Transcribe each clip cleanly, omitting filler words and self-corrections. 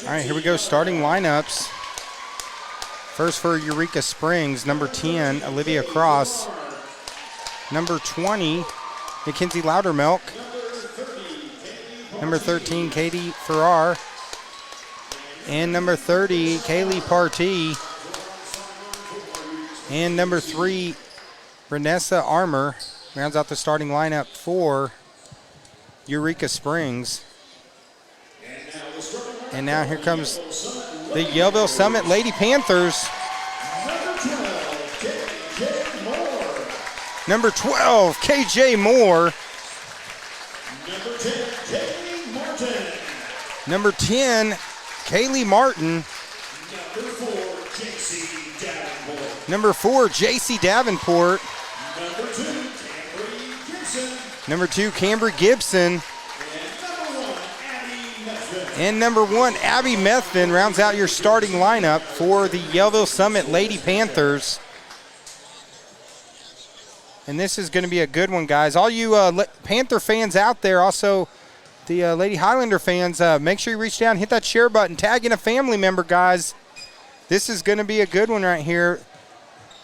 All right, here we go, starting lineups. First for Eureka Springs, number 10, Olivia Cross. Number 20, Mackenzie Loudermilk. Number 13, Katie Farrar. And number 30, Kaylee Partee. And number 3, Renessa Armour rounds out the starting lineup for Eureka Springs. And now here comes the Yellville Summit Lady Panthers. Number 12, KJ Moore. Number 10, Kaylee Martin. Number 4, JC Davenport. Number 2, Cambry Gibson. And number 1, Abby Methvin rounds out your starting lineup for the Yellville Summit Lady Panthers. And this is going to be a good one, guys. All you Panther fans out there, also the Lady Highlander fans, make sure you reach down, hit that share button, tag in a family member, guys. This is going to be a good one right here.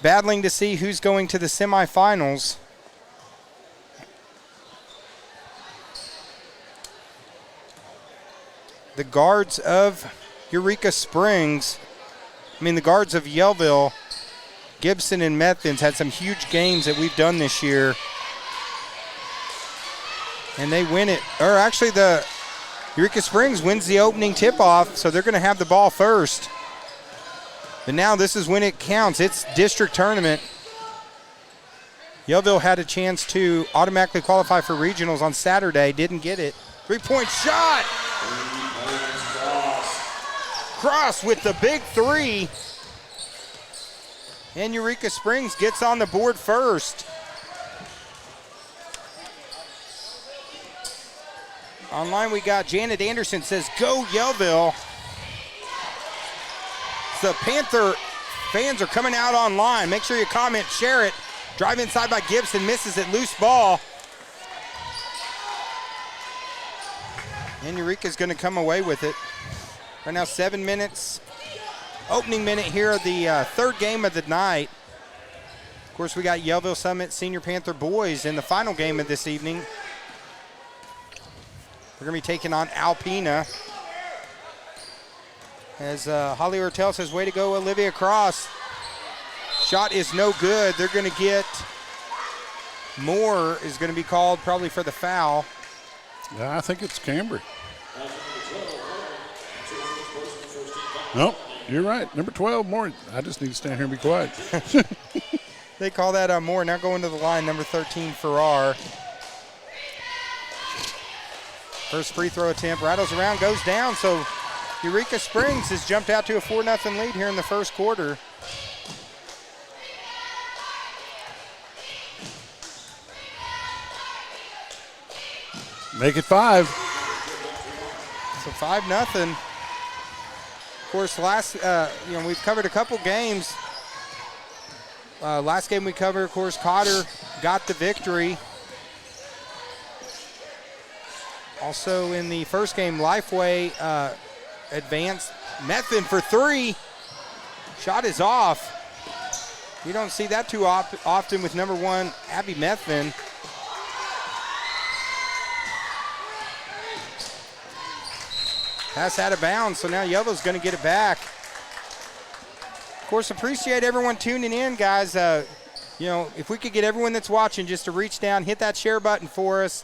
Battling to see who's going to the semifinals. The guards of Eureka Springs, the guards of Yellville, Gibson and Methvins had some huge games that we've done this year. And they win it. Or actually, the Eureka Springs wins the opening tip-off, so they're going to have the ball first. But now this is when it counts. It's district tournament. Yellville had a chance to automatically qualify for regionals on Saturday, didn't get it. Three-point shot! Cross with the big 3. And Eureka Springs gets on the board first. Online we got Janet Anderson says, go Yellville. The Panther fans are coming out online. Make sure you comment, share it. Drive inside by Gibson, misses it, loose ball. And Eureka's going to come away with it. Right now 7 minutes. Opening minute here of the third game of the night. Of course, we got Yellville Summit Senior Panther boys in the final game of this evening. We're going to be taking on Alpena. As Holly Ortel says, way to go, Olivia Cross. Shot is no good. They're going to get, Moore is going to be called probably for the foul. Yeah, I think it's Cambry. Nope, you're right. Number 12, Moore. I just need to stand here and be quiet. They call that Moore. Now going to the line, number 13, Farrar. First free throw attempt, rattles around, goes down. So Eureka Springs has jumped out to a 4-0 lead here in the first quarter. Make it 5. So 5-0. Of course, we've covered a couple games. Last game we covered, of course, Cotter got the victory. Also in the first game, Lifeway advanced. Methvin for 3. Shot is off. You don't see that too often with number 1, Abby Methvin. Pass out of bounds, so now Yellville's going to get it back. Of course, appreciate everyone tuning in, guys. If we could get everyone that's watching just to reach down, hit that share button for us,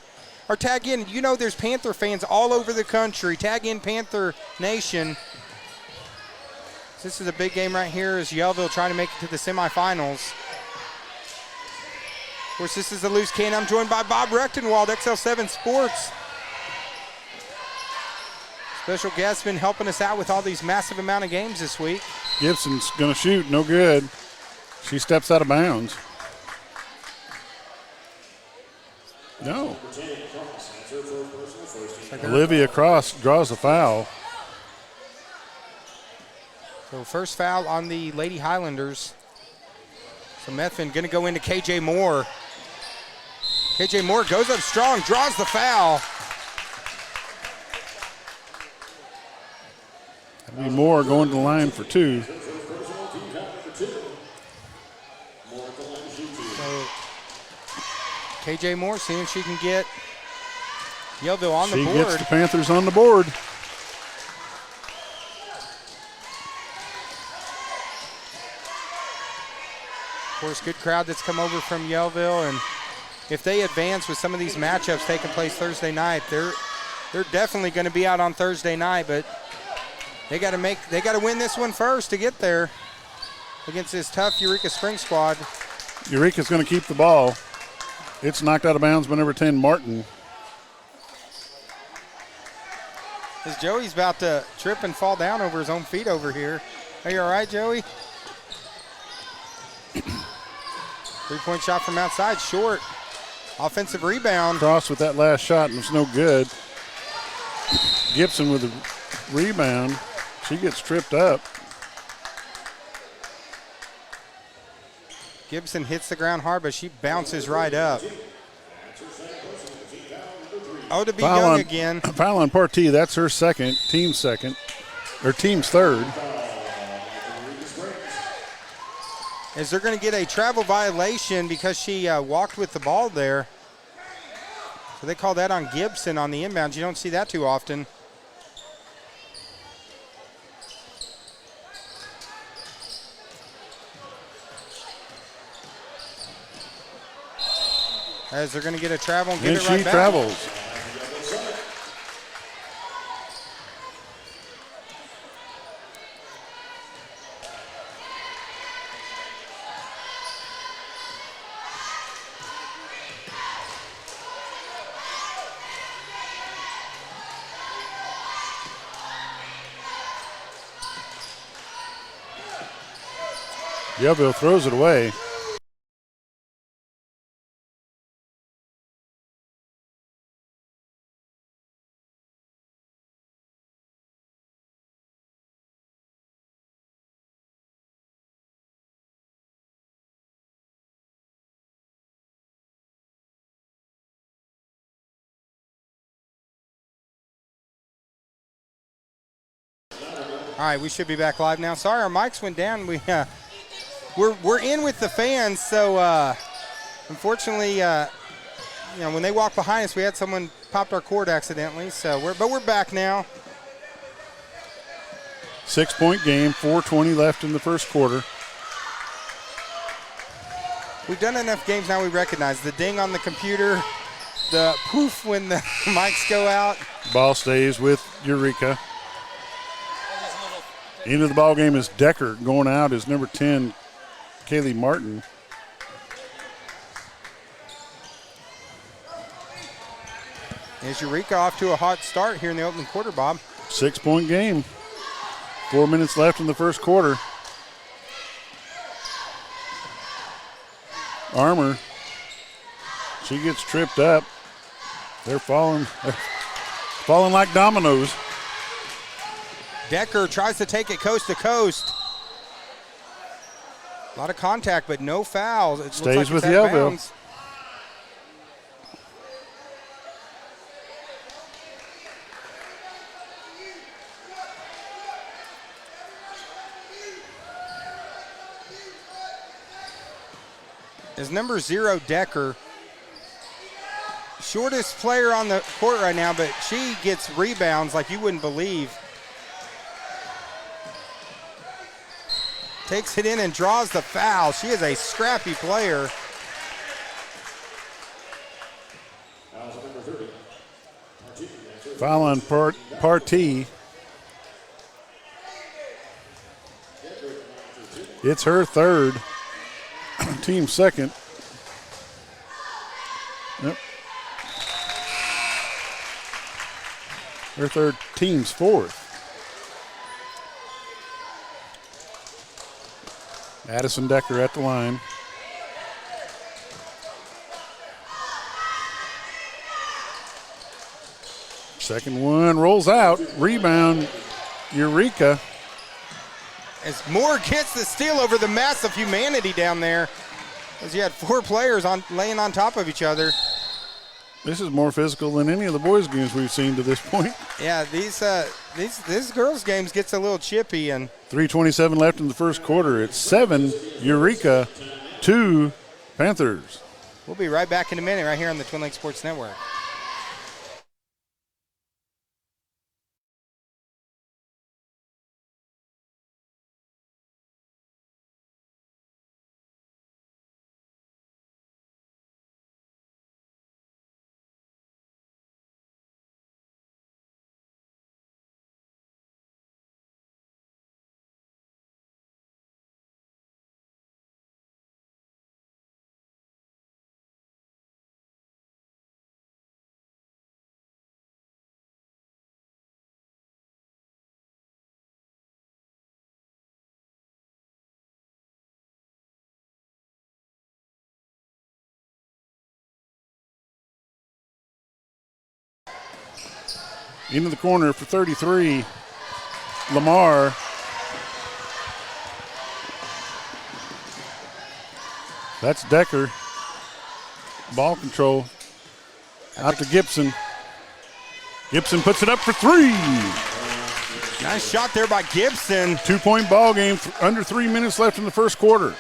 or tag in. There's Panther fans all over the country. Tag in Panther Nation. This is a big game right here as Yellville trying to make it to the semifinals. Of course, this is the Loose Cannon. I'm joined by Bob Rechtenwald, XL7 Sports. Special guest been helping us out with all these massive amount of games this week. Gibson's going to shoot, no good. She steps out of bounds. No. Olivia Cross draws the foul. So first foul on the Lady Highlanders. So Methvin going to go into KJ Moore. KJ Moore goes up strong, draws the foul. Be Moore going to the line for 2. So KJ Moore seeing if she can get Yellville on the board. She gets the Panthers on the board. Of course, good crowd that's come over from Yellville, and if they advance with some of these matchups taking place Thursday night, they're definitely going to be out on Thursday night, but they got to win this one first to get there against this tough Eureka Spring squad. Eureka's going to keep the ball. It's knocked out of bounds by number 10, Martin. As Joey's about to trip and fall down over his own feet over here. Are you all right, Joey? 3-point shot from outside, short. Offensive rebound. Cross with that last shot, and it's no good. Gibson with a rebound. She gets tripped up. Gibson hits the ground hard, but she bounces right up. Oh, to be young again. Foul on Partee. That's her second, team's second, or team's third. As they're going to get a travel violation because she walked with the ball there. So they call that on Gibson on the inbound. You don't see that too often. As they're going to get a travel and give it right back. And she travels. Yellville throws it away. All right, we should be back live now. Sorry, our mics went down. We're in with the fans, so unfortunately, when they walked behind us, we had someone popped our cord accidentally. So we're back now. 6-point game, 4:20 left in the first quarter. We've done enough games now. We recognize the ding on the computer, the poof when the mics go out. Ball stays with Eureka. Into the ball game is Decker. Going out is number 10, Kaylee Martin. Is Eureka off to a hot start here in the opening quarter, Bob? 6-point game. 4 minutes left in the first quarter. Armour. She gets tripped up. They're falling like dominoes. Decker tries to take it coast to coast. A lot of contact, but no fouls. It Stays looks like with Yellville. bounds. Is number 0, Decker. Shortest player on the court right now, but she gets rebounds like you wouldn't believe. Takes it in and draws the foul. She is a scrappy player. Foul on Partee. It's her third. Team second. Yep. Her third, team's fourth. Addison Decker at the line. Second one rolls out. Rebound, Eureka. As Moore gets the steal over the massive humanity down there. As you had 4 players laying on top of each other. This is more physical than any of the boys' games we've seen to this point. Yeah, these this girls' games gets a little chippy. And 3:27 left in the first quarter. It's 7 Eureka, 2 Panthers. We'll be right back in a minute right here on the Twin Lakes Sports Network. Into the corner for 33, Lamar. That's Decker. Ball control. Out to Gibson. Gibson puts it up for 3. Nice shot there by Gibson. 2-point ball game. Under 3 minutes left in the first quarter.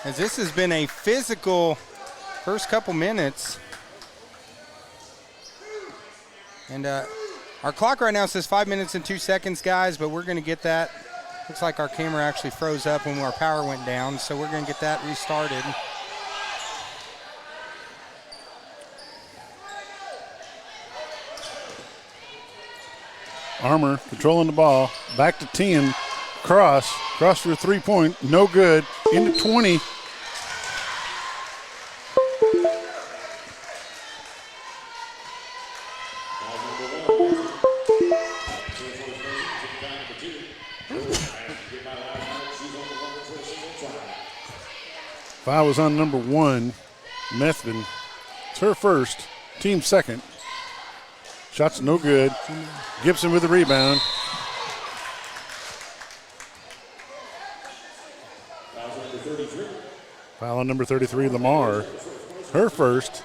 As this has been a physical first couple minutes. And our clock right now says 5 minutes and 2 seconds, guys, but we're going to get that. Looks like our camera actually froze up when our power went down, so we're going to get that restarted. Armour controlling the ball. Back to 10. Cross for a 3-point. No good. Into 20. Foul was on number 1, Methvin. It's her first, team second. Shot's no good. Gibson with the rebound. Foul on number 33, Lamar. Her first,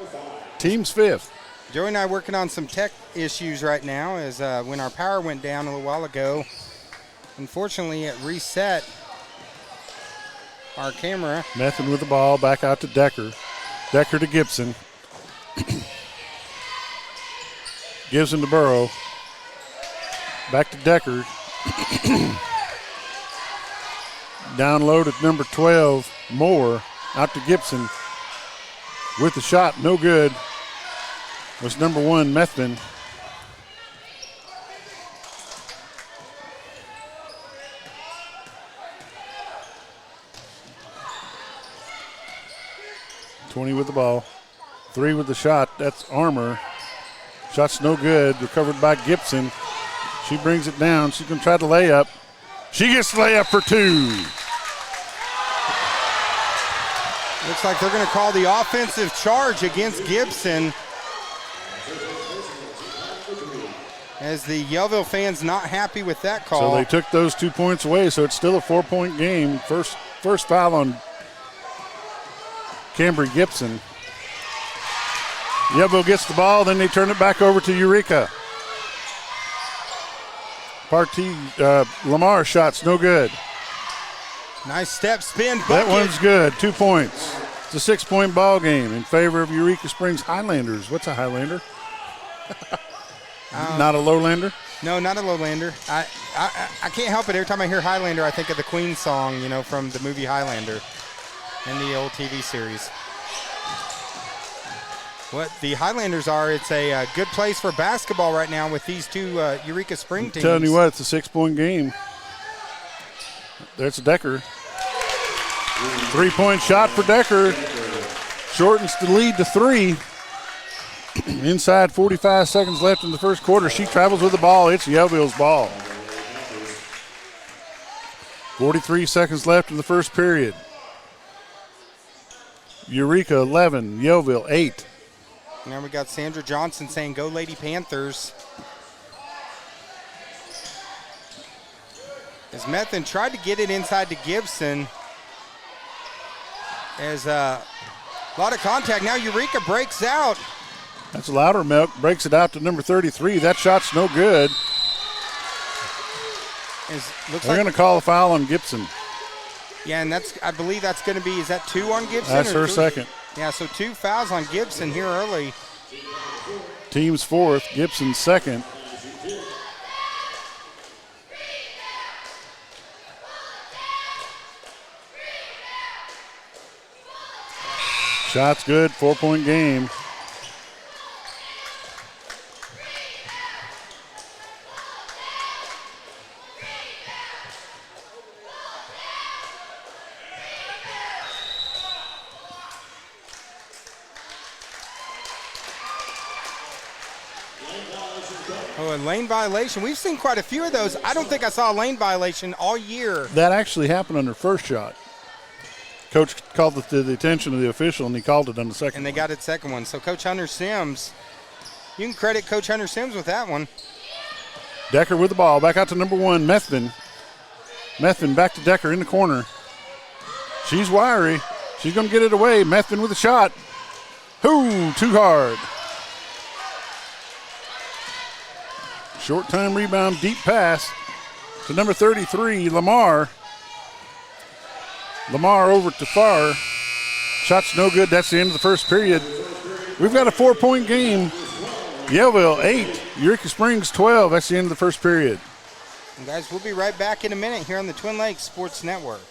team's fifth. Joey and I are working on some tech issues right now as when our power went down a little while ago, unfortunately it reset our camera. Methvin with the ball, back out to Decker. Decker to Gibson. Gibson to Burrow. Back to Decker. Down low to number 12, Moore. Out to Gibson. With the shot, no good. Was number 1, Methvin. .20 with the ball. 3 with the shot. That's Armour. Shot's no good. Recovered by Gibson. She brings it down. She's going to try to lay up. She gets the layup for 2. Looks like they're going to call the offensive charge against Gibson. As the Yellville fans not happy with that call. So they took those 2 points away, so it's still a 4-point game. First foul on Cambry Gibson. Yellville gets the ball, then they turn it back over to Eureka. Lamar shot's no good. Nice step spin bucket. That one's good, 2 points. It's a 6-point ball game in favor of Eureka Springs Highlanders. What's a Highlander? Not a lowlander? No, not a lowlander. I can't help it. Every time I hear Highlander, I think of the Queen song, from the movie Highlander and the old TV series. What the Highlanders are, it's a good place for basketball right now with these two Eureka Spring teams. I'm telling you what, it's a 6-point game. There's Decker. 3-point shot for Decker. Shortens the lead to 3. Inside 45 seconds left in the first quarter. She travels with the ball. It's Yellville's ball. 43 seconds left in the first period. Eureka 11, Yellville 8. Now we got Sandra Johnson saying, "Go Lady Panthers." As As Method tried to get it inside to Gibson. As a lot of contact. Now Eureka breaks out. That's Loudermilk, breaks it out to number 33. That shot's no good. They're going to call a foul on Gibson. Yeah, and I believe that's going to be, is that 2 on Gibson? That's her second. Yeah, so 2 fouls on Gibson here early. Team's fourth, Gibson's second. Shot's good, 4-point game. Oh, a lane violation. We've seen quite a few of those. I don't think I saw a lane violation all year. That actually happened on her first shot. Coach called it to the attention of the official, and he called it on the second And they got it second one. So Coach Hunter Sims, you can credit Coach Hunter Sims with that one. Decker with the ball. Back out to number 1, Methvin. Methvin back to Decker in the corner. She's wiry. She's going to get it away. Methvin with a shot. Ooh, too hard. Short time rebound, deep pass to number 33, Lamar. Lamar over to Farr. Shot's no good. That's the end of the first period. We've got a 4-point game. Yellville 8, Eureka Springs 12. That's the end of the first period. And guys, we'll be right back in a minute here on the Twin Lakes Sports Network.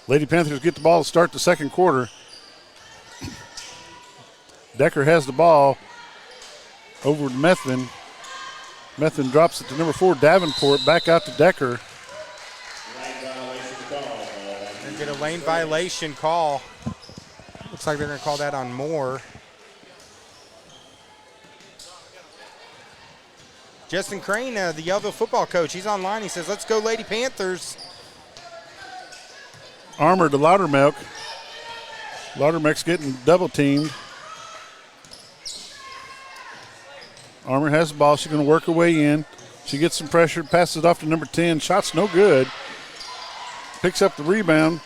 Lady Panthers get the ball to start the second quarter. Decker has the ball over to Methvin. Methvin drops it to number 4, Davenport. Back out to Decker. They're going to get a lane violation call. Looks like they're going to call that on Moore. Justin Crane, the Yellville football coach, he's online. He says, let's go Lady Panthers. Armour to Loudermilk. Loudermilk's getting double teamed. Armour has the ball. She's going to work her way in. She gets some pressure, passes it off to number 10. Shot's no good. Picks up the rebound.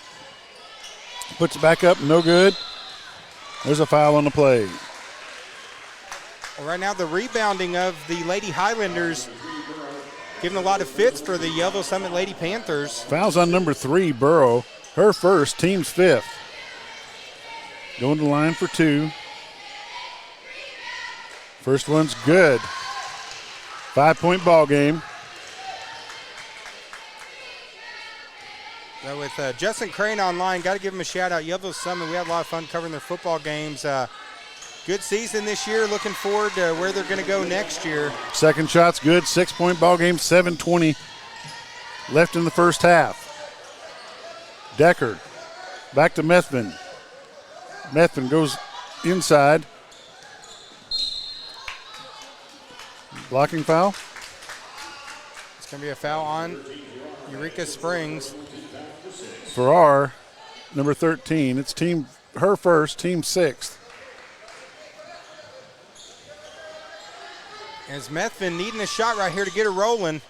Puts it back up, no good. There's a foul on the play. Well, right now the rebounding of the Lady Highlanders giving a lot of fits for the Yellville Summit Lady Panthers. Fouls on number 3, Burrow. Her first, team's 5th. Going to the line for 2. First one's good. 5-point ball game. Now with Justin Crane online, got to give him a shout out. Yellville Summit, we had a lot of fun covering their football games. Good season this year. Looking forward to where they're going to go next year. Second shot's good. 6-point ball game. 7:20 left in the first half. Decker back to Methvin. Methvin goes inside. Blocking foul. It's going to be a foul on Eureka Springs. Farrar, number 13. It's her first, team 6th. As Methvin needing a shot right here to get her rolling.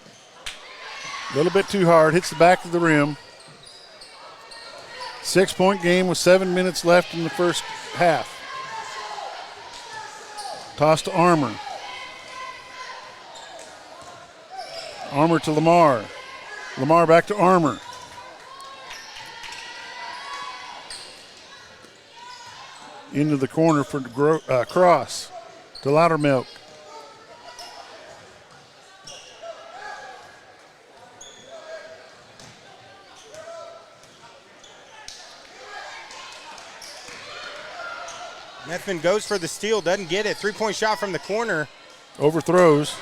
A little bit too hard. Hits the back of the rim. 6-point game with 7 minutes left in the first half. Toss to Armour. Armour to Lamar. Lamar back to Armour. Into the corner for Cross to Loudermilk. Methvin goes for the steal, doesn't get it. 3-point shot from the corner. Overthrows.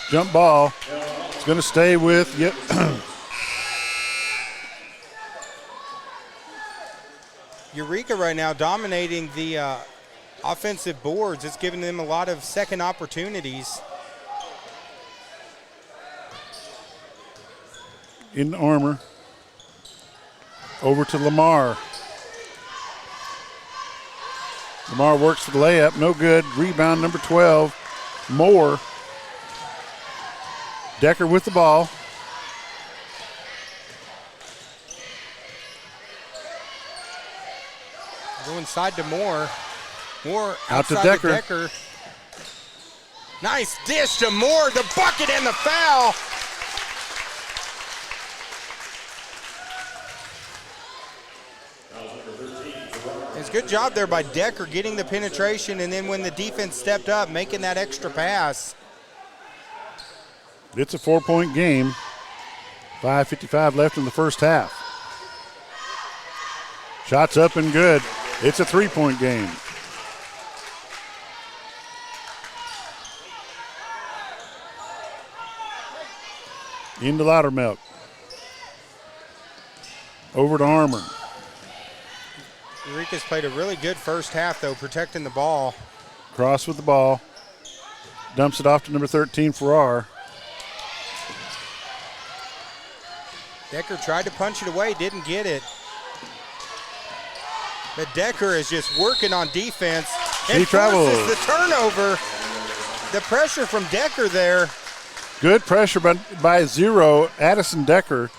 Jump ball. It's going to stay with, yep. Eureka right now dominating the offensive boards. It's giving them a lot of second opportunities. In Armour. Over to Lamar. Lamar works for the layup, no good. Rebound number 12, Moore. Decker with the ball. Go inside to Moore. Moore out to outside Decker. Nice dish to Moore, the bucket and the foul. It's a good job there by Decker getting the penetration, and then when the defense stepped up, making that extra pass. It's a 4-point game. 5:55 left in the first half. Shots up and good. It's a 3-point game. Into Loudermilk. Over to Armour. Eureka's played a really good first half, though, protecting the ball. Cross with the ball. Dumps it off to number 13, Farrar. Decker tried to punch it away, didn't get it. But Decker is just working on defense. He travels. Forces the turnover. The pressure from Decker there. Good pressure by zero. Addison Decker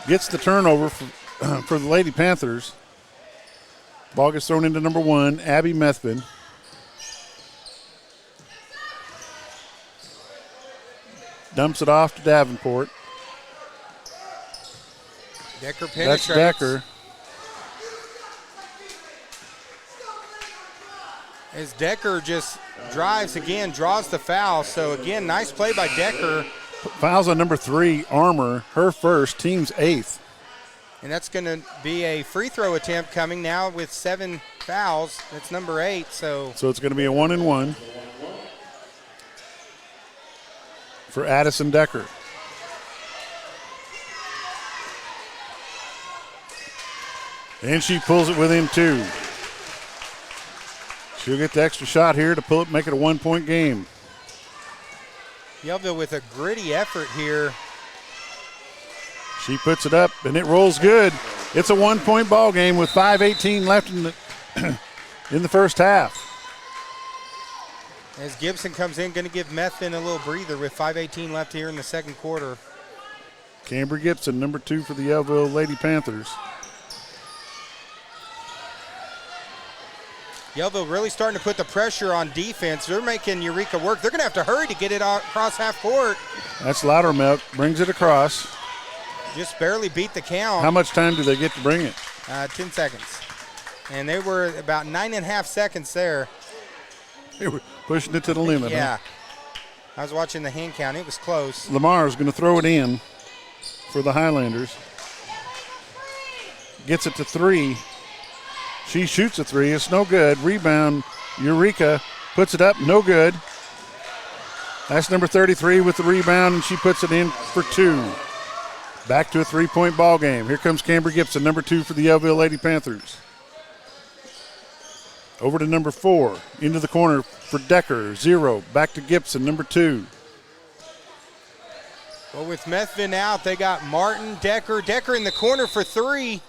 gets the turnover for the Lady Panthers. Ball gets thrown into number 1, Abby Methvin. Dumps it off to Davenport. Decker penetrates. That's Decker. As Decker just drives again, draws the foul. So again, nice play by Decker. Fouls on number 3, Armour. Her first, team's 8th. And that's going to be a free throw attempt coming now with 7 fouls. That's number 8. So it's going to be a 1-and-1 for Addison Decker. And she pulls it within 2. She'll get the extra shot here to pull it, make it a 1-point game. Yellville with a gritty effort here. She puts it up, and it rolls good. It's a 1-point ball game with 5:18 left in the in the first half. As Gibson comes in, going to give Methvin a little breather with 5:18 left here in the second quarter. Camber Gibson, number 2 for the Yellville Lady Panthers. Yellville really starting to put the pressure on defense. They're making Eureka work. They're going to have to hurry to get it across half court. That's Loudermilk, brings it across. Just barely beat the count. How much time do they get to bring it? 10 seconds. And they were about 9.5 seconds there. They were pushing it to the limit. Yeah. Huh? I was watching the hand count. It was close. Lamar's going to throw it in for the Highlanders. Gets it to 3. She shoots a 3. It's no good. Rebound. Eureka puts it up. No good. That's number 33 with the rebound, and she puts it in for 2. Back to a 3-point ball game. Here comes Camber Gibson, number 2 for the Yellville Lady Panthers. Over to number 4. Into the corner for Decker. 0. Back to Gibson, number 2. Well, with Methvin out, they got Martin, Decker. Decker in the corner for 3.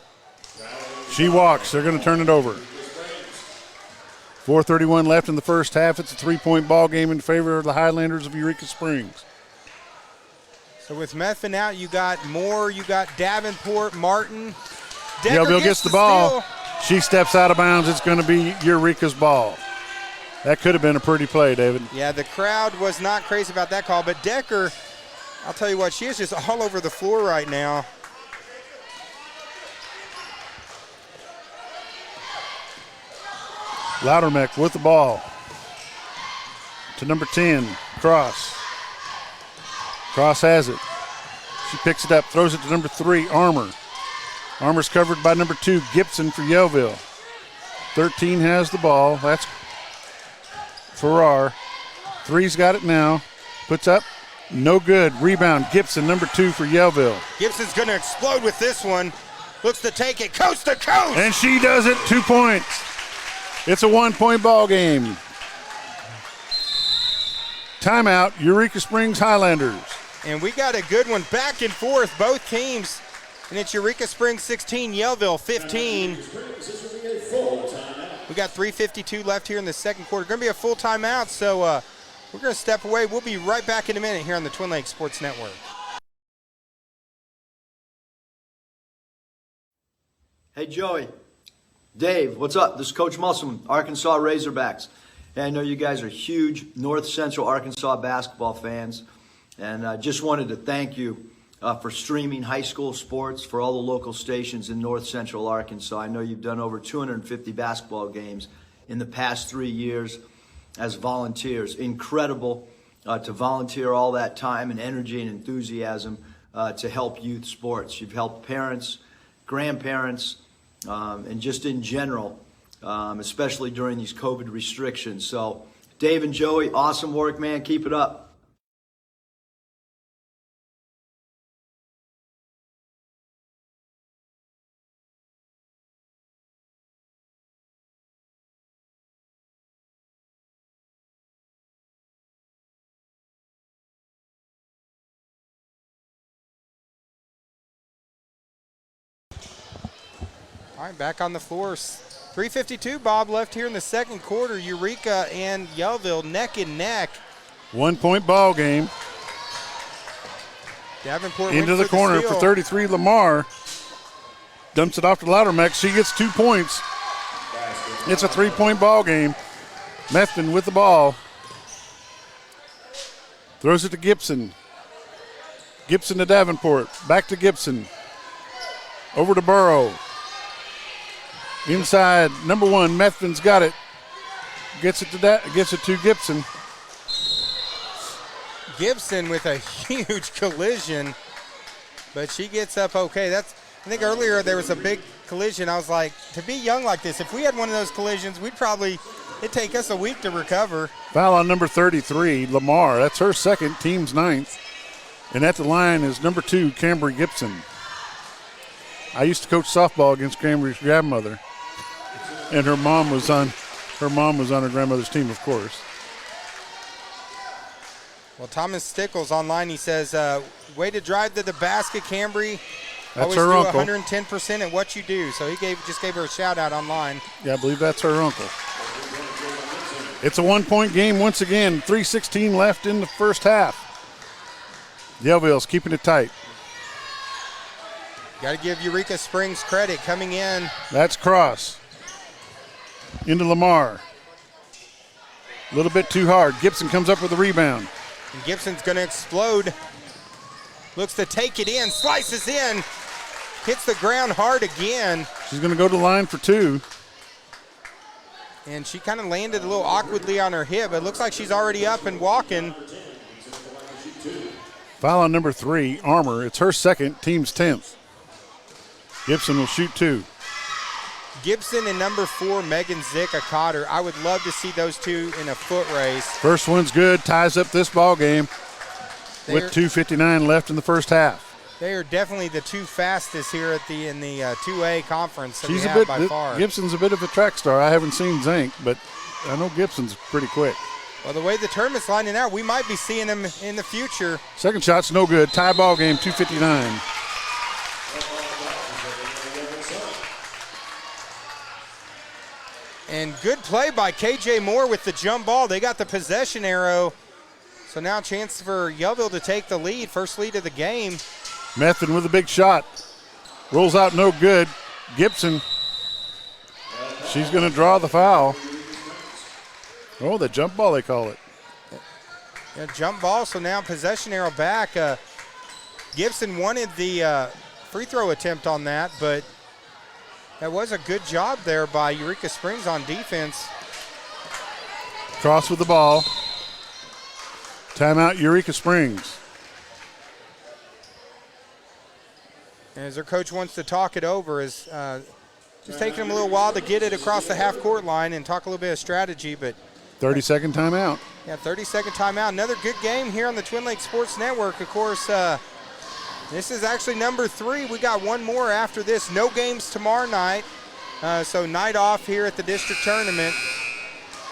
She walks. They're going to turn it over. 4:31 left in the first half. It's a 3-point ball game in favor of the Highlanders of Eureka Springs. So with Methvin out, you got Moore, you got Davenport, Martin. Yellville gets the ball. She steps out of bounds. It's going to be Eureka's ball. That could have been a pretty play, David. Yeah, the crowd was not crazy about that call, but Decker, I'll tell you what, she is just all over the floor right now. Loudermilk with the ball to number 10, Cross. Cross has it. She picks it up, throws it to number 3, Armour. Armour's covered by number 2, Gibson for Yellville. 13 has the ball. That's Farrar. 3's got it now. Puts up. No good. Rebound. Gibson, number 2 for Yellville. Gibson's going to explode with this one. Looks to take it coast to coast. And she does it. 2 points. It's a 1-point ball game. Timeout. Eureka Springs Highlanders. And we got a good one back and forth, both teams. And it's Eureka Springs 16, Yellville 15. We got 3:52 left here in the second quarter. Going to be a full timeout, so we're going to step away. We'll be right back in a minute here on the Twin Lakes Sports Network. Hey, Joey. Dave, what's up? This is Coach Musselman, Arkansas Razorbacks. Hey, I know you guys are huge North Central Arkansas basketball fans, and I just wanted to thank you for streaming high school sports for all the local stations in North Central Arkansas. I know you've done over 250 basketball games in the past 3 years as volunteers. Incredible to volunteer all that time and energy and enthusiasm to help youth sports. You've helped parents, grandparents, and just in general, especially during these COVID restrictions. So, Dave and Joey, awesome work, man. Keep it up. All right, back on the floor. 3:52, Bob, left here in the second quarter. Eureka and Yellville neck and neck. 1-point ball game. Davenport into the corner for 33, Lamar. Dumps it off to Loudermilk. She gets 2 points. It's a 3-point ball game. Methvin with the ball. Throws it to Gibson. Gibson to Davenport. Back to Gibson. Over to Burrow. Inside, number 1, Methvin's got it. Gets it to Gibson. Gibson with a huge collision, but she gets up okay. I think earlier there was a big collision. I was like, to be young like this, if we had one of those collisions, it'd take us a week to recover. Foul on number 33, Lamar. That's her second, team's 9th. And at the line is number 2, Cambry Gibson. I used to coach softball against Cambry's grandmother, and her mom was on her grandmother's team, of course. Well, Thomas Stickles online, he says, way to drive to the basket, Cambry. That's always her do uncle. 110% at what you do. So he just gave her a shout out online. Yeah, I believe that's her uncle. It's a 1-point game once again. 3:16 left in the first half. Yellville's keeping it tight. Got to give Eureka Springs credit coming in. That's Cross. Into Lamar. A little bit too hard. Gibson comes up with a rebound. And Gibson's going to explode. Looks to take it in, slices in, hits the ground hard again. She's going to go to the line for 2. And she kind of landed a little awkwardly on her hip. It looks like she's already up and walking. Foul on number 3, Armour. It's her second, team's 10th. Gibson will shoot 2. Gibson and number 4, Megan Zick-Cotter. I would love to see those two in a foot race. First one's good, ties up this ball game with 2:59 left in the first half. They are definitely the two fastest here in the 2A conference that She's we have by bit. far. Gibson's a bit of a track star. I haven't seen Zink, but I know Gibson's pretty quick. Well, the way the tournament's lining out, we might be seeing them in the future. Second shot's no good. Tie ball game, 2:59. And good play by KJ Moore with the jump ball. They got the possession arrow. So now a chance for Yellville to take the lead, first lead of the game. Methvin with a big shot. Rolls out no good. Gibson. She's going to draw the foul. Oh, the jump ball, they call it. Yeah, jump ball, so now possession arrow back. Gibson wanted the free throw attempt on that, but that was a good job there by Eureka Springs on defense. Cross with the ball. Timeout, Eureka Springs. And as their coach wants to talk it over, is just taking them a little while to get it across the half-court line and talk a little bit of strategy, but 30-second timeout. yeah, 30-second timeout. Another good game here on the Twin Lakes Sports Network. Of course, this is actually number 3. We got one more after this. No games tomorrow night, so night off here at the district tournament.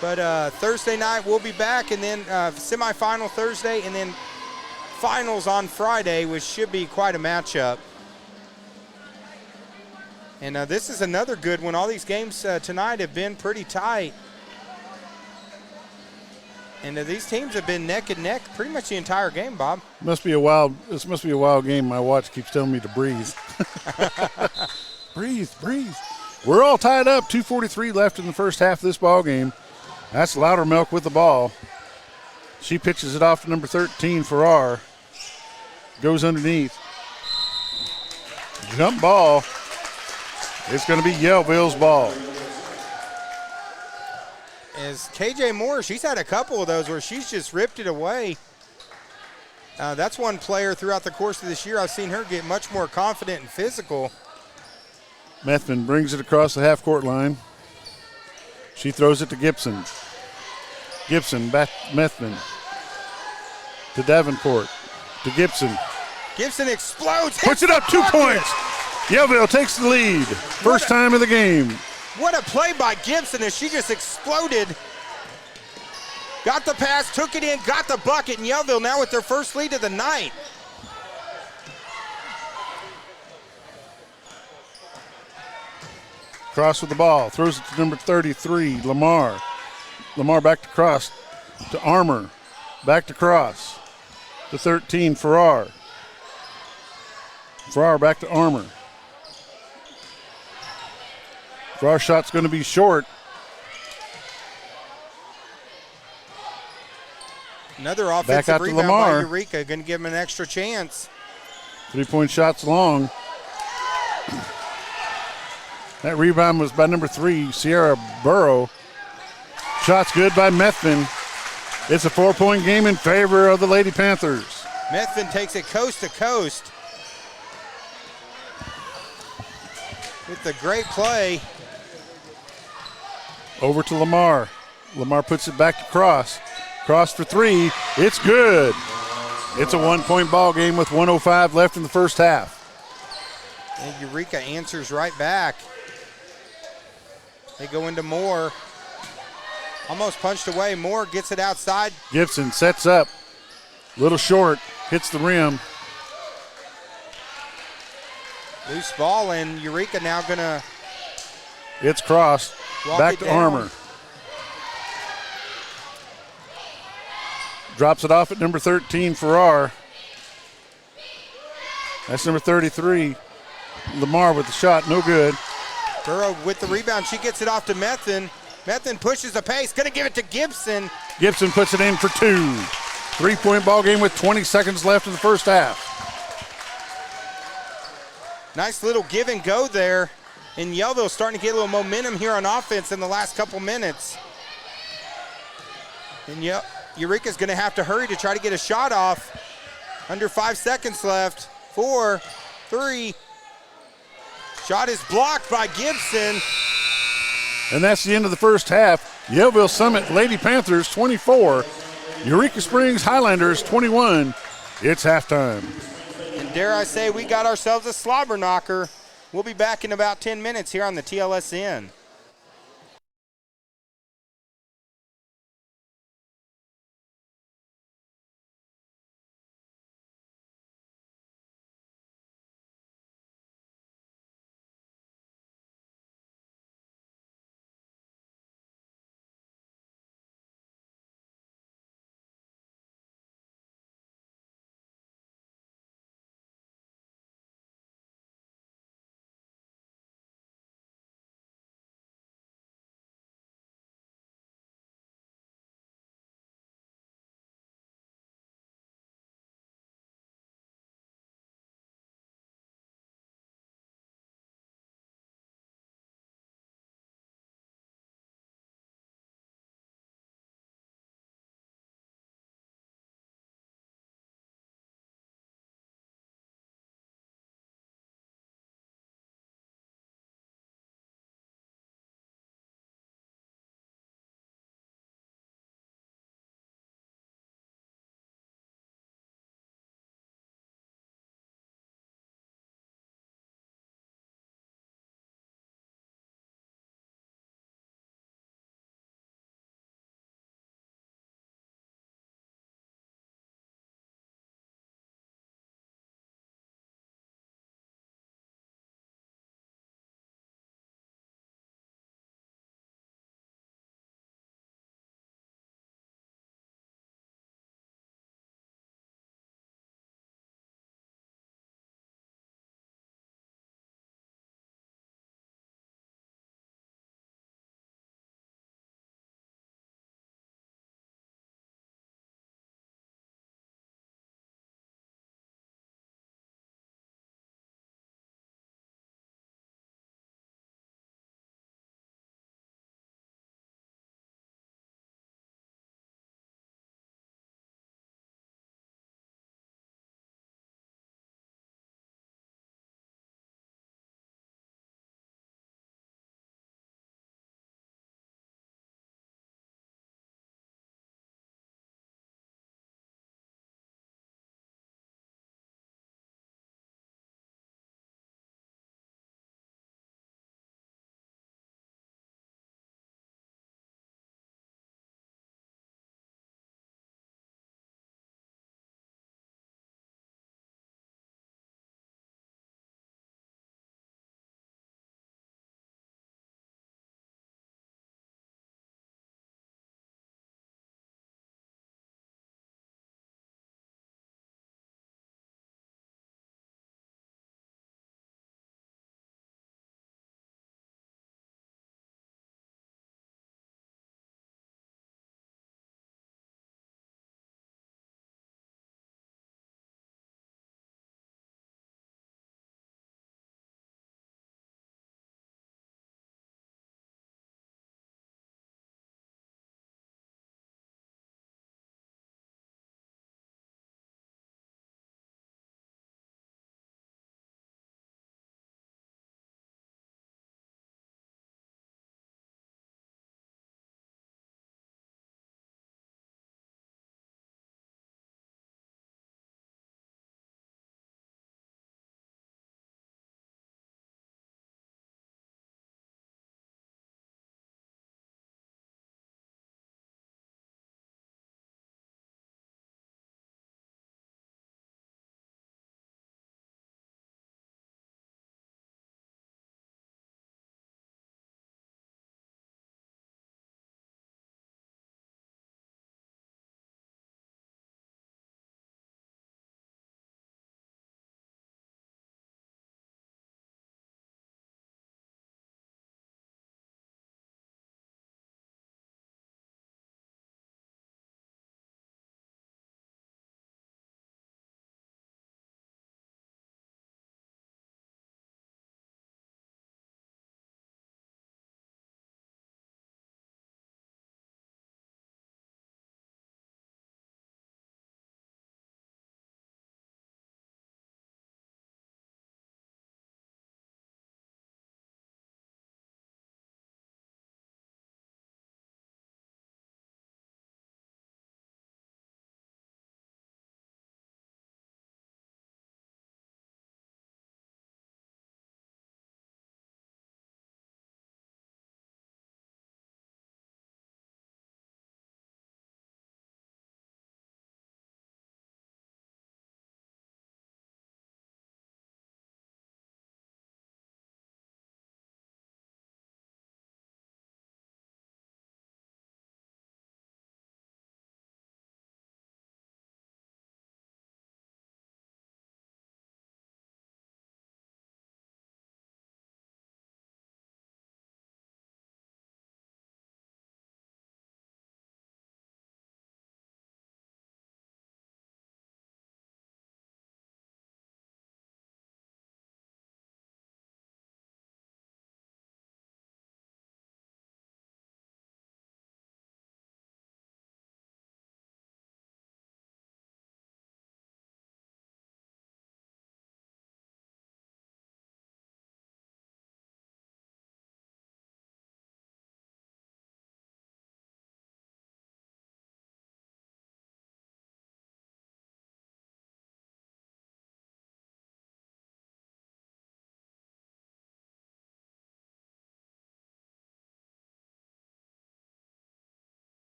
But Thursday night we'll be back, and then semifinal Thursday, and then finals on Friday, which should be quite a matchup. And this is another good one. All these games tonight have been pretty tight. And these teams have been neck and neck pretty much the entire game, Bob. This must be a wild game. My watch keeps telling me to breathe. breathe. We're all tied up. 2:43 left in the first half of this ball game. That's Loudermilk with the ball. She pitches it off to number 13, Farrar. Goes underneath. Jump ball. It's going to be Yellville's ball. As KJ Moore, she's had a couple of those where she's just ripped it away. That's one player throughout the course of this year I've seen her get much more confident and physical. Methvin brings it across the half-court line. She throws it to Gibson. Gibson back Methvin to Davenport to Gibson. Gibson explodes. Puts it up 2 points. Yellville takes the lead. First time of the game. What a play by Gibson as she just exploded. Got the pass, took it in, got the bucket, and Yellville now with their first lead of the night. Cross with the ball. Throws it to number 33, Lamar. Lamar back to cross to Armour. Back to cross to 13, Farrar. Farrar back to Armour. Farrar shot's going to be short. Another Back offensive out to rebound Lamar. by Eureka, going to give him an extra chance. 3-point shots long. That rebound was by number 3, Sierra Burrow. Shots good by Methvin. It's a 4-point game in favor of the Lady Panthers. Methvin takes it coast to coast with the great play. Over to Lamar. Lamar puts it back to Cross. Cross for 3. It's good. It's a 1-point ball game with 1:05 left in the first half. And Eureka answers right back. They go into Moore. Almost punched away. Moore gets it outside. Gibson sets up. Little short. Hits the rim. Loose ball, and Eureka now going to It's crossed. walk Back it to down. Armour. Drops it off at number 13, Farrar. That's number 33. Lamar with the shot. No good. Burrow with the rebound. She gets it off to Methvin. Methvin pushes the pace. Going to give it to Gibson. Gibson puts it in for 2. 3-point ball game with 20 seconds left in the first half. Nice little give and go there. And Yellville starting to get a little momentum here on offense in the last couple minutes. And Eureka's going to have to hurry to try to get a shot off. Under 5 seconds left. 4, 3. Shot is blocked by Gibson. And that's the end of the first half. Yellville Summit Lady Panthers 24. Eureka Springs Highlanders 21. It's halftime. And dare I say, we got ourselves a slobber knocker. We'll be back in about 10 minutes here on the TLSN.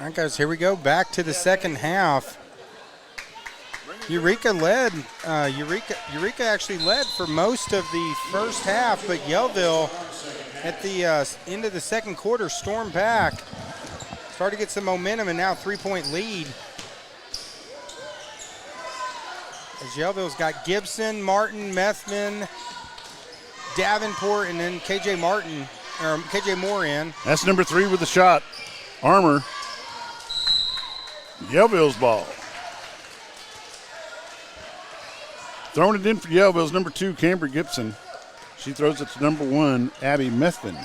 All right, guys, here we go. Back to the second half. Eureka led. Eureka actually led for most of the first half, but Yellville at the end of the second quarter stormed back. Started to get some momentum, and now 3-point lead. As Yellville's got Gibson, Martin, Methvin, Davenport, and then KJ Moore in. That's number 3 with the shot. Armour. Yellville's ball. Throwing it in for Yellville's number 2, Camber Gibson. She throws it to number 1, Abby Methvin.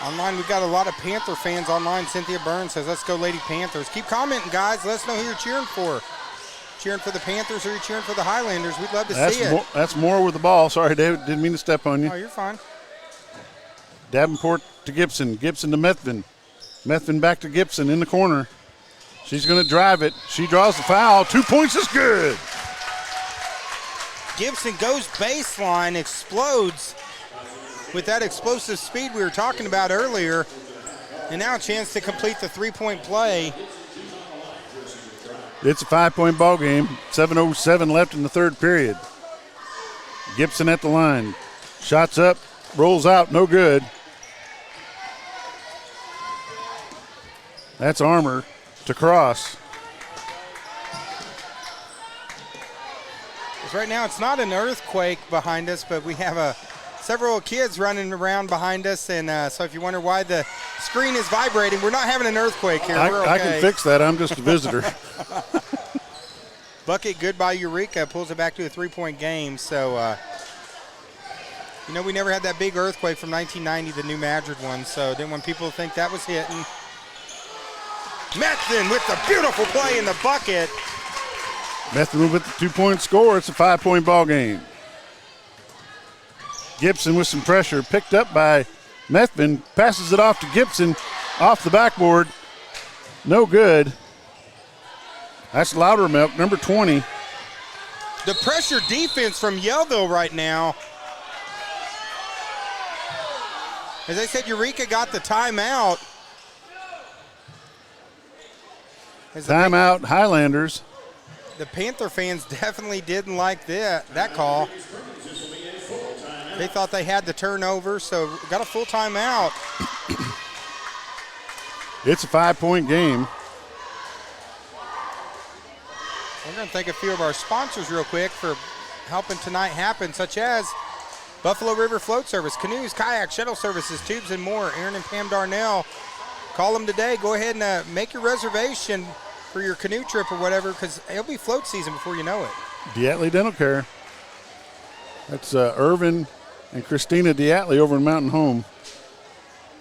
Online, we've got a lot of Panther fans online. Cynthia Burns says, let's go Lady Panthers. Keep commenting, guys. Let us know who you're cheering for. Cheering for the Panthers or you're cheering for the Highlanders. We'd love to see it. That's Moore with the ball. Sorry, David. Didn't mean to step on you. Oh, you're fine. Davenport to Gibson. Gibson to Methvin. Methvin back to Gibson in the corner. She's going to drive it. She draws the foul. 2 points is good. Gibson goes baseline, explodes with that explosive speed we were talking about earlier. And now a chance to complete the 3-point play. It's a 5-point ball game. 7:07 left in the third period. Gibson at the line. Shots up, rolls out, no good. That's Armour to Cross. Right now it's not an earthquake behind us, but we have several kids running around behind us, and so if you wonder why the screen is vibrating, we're not having an earthquake here. We're okay. I can fix that. I'm just a visitor. Bucket good by Eureka, pulls it back to a 3-point game. So, we never had that big earthquake from 1990, the New Madrid one, so didn't want people to think that was hitting. Methvin with the beautiful play in the bucket. Methvin with the 2-point score. It's a 5-point ball game. Gibson with some pressure, picked up by Methvin, passes it off to Gibson, off the backboard. No good. That's Loudermilk, number 20. The pressure defense from Yellville right now. As I said, Eureka got the timeout. Timeout, Highlanders. The Panther fans definitely didn't like that call. They thought they had the turnover, so got a full timeout. It's a 5-point game. We're going to thank a few of our sponsors real quick for helping tonight happen, such as Buffalo River Float Service, canoes, kayaks, shuttle services, tubes, and more. Aaron and Pam Darnell. Call them today. Go ahead and make your reservation for your canoe trip or whatever, because it'll be float season before you know it. Diatley Dental Care. That's Irvin and Christina Diatley over in Mountain Home.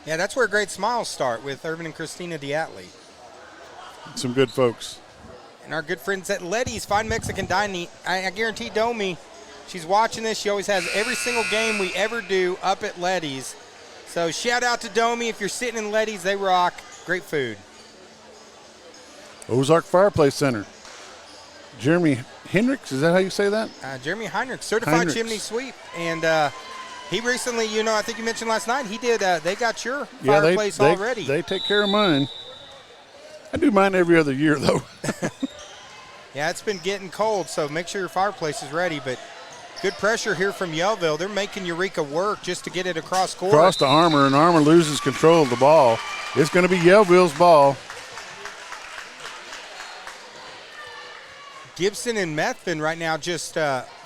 Yeah, that's where Great Smiles start, with Irvin and Christina Diatley. Some good folks. And our good friends at Letty's Fine Mexican Dining. I guarantee Domi, she's watching this. She always has every single game we ever do up at Letty's. So shout out to Domi. If you're sitting in Letty's, they rock. Great food. Ozark Fireplace Center. Jeremy Hendricks, is that how you say that? Jeremy Heinrichs, certified chimney sweep. And he recently, I think you mentioned last night, he did, they got your fireplace already. They take care of mine. I do mine every other year, though. Yeah, it's been getting cold, so make sure your fireplace is ready. But good pressure here from Yellville. They're making Eureka work just to get it across court. Across to Armour, and Armour loses control of the ball. It's going to be Yellville's ball. Gibson and Methvin right now just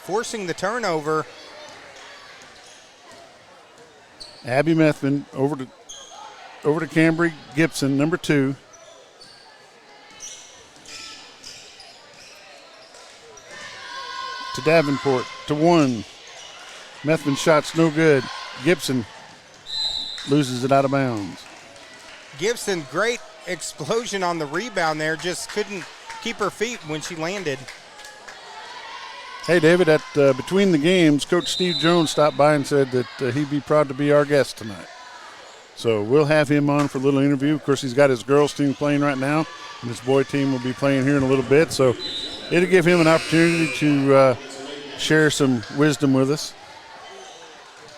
forcing the turnover. Abby Methvin over to Cambry Gibson, number 2. To Davenport, to 1. Methvin shot's no good. Gibson loses it out of bounds. Gibson, great explosion on the rebound there, just couldn't keep her feet when she landed. Hey, David, at Between the Games, Coach Steve Jones stopped by and said that he'd be proud to be our guest tonight. So we'll have him on for a little interview. Of course, he's got his girls team playing right now, and his boy team will be playing here in a little bit. So it'll give him an opportunity to share some wisdom with us.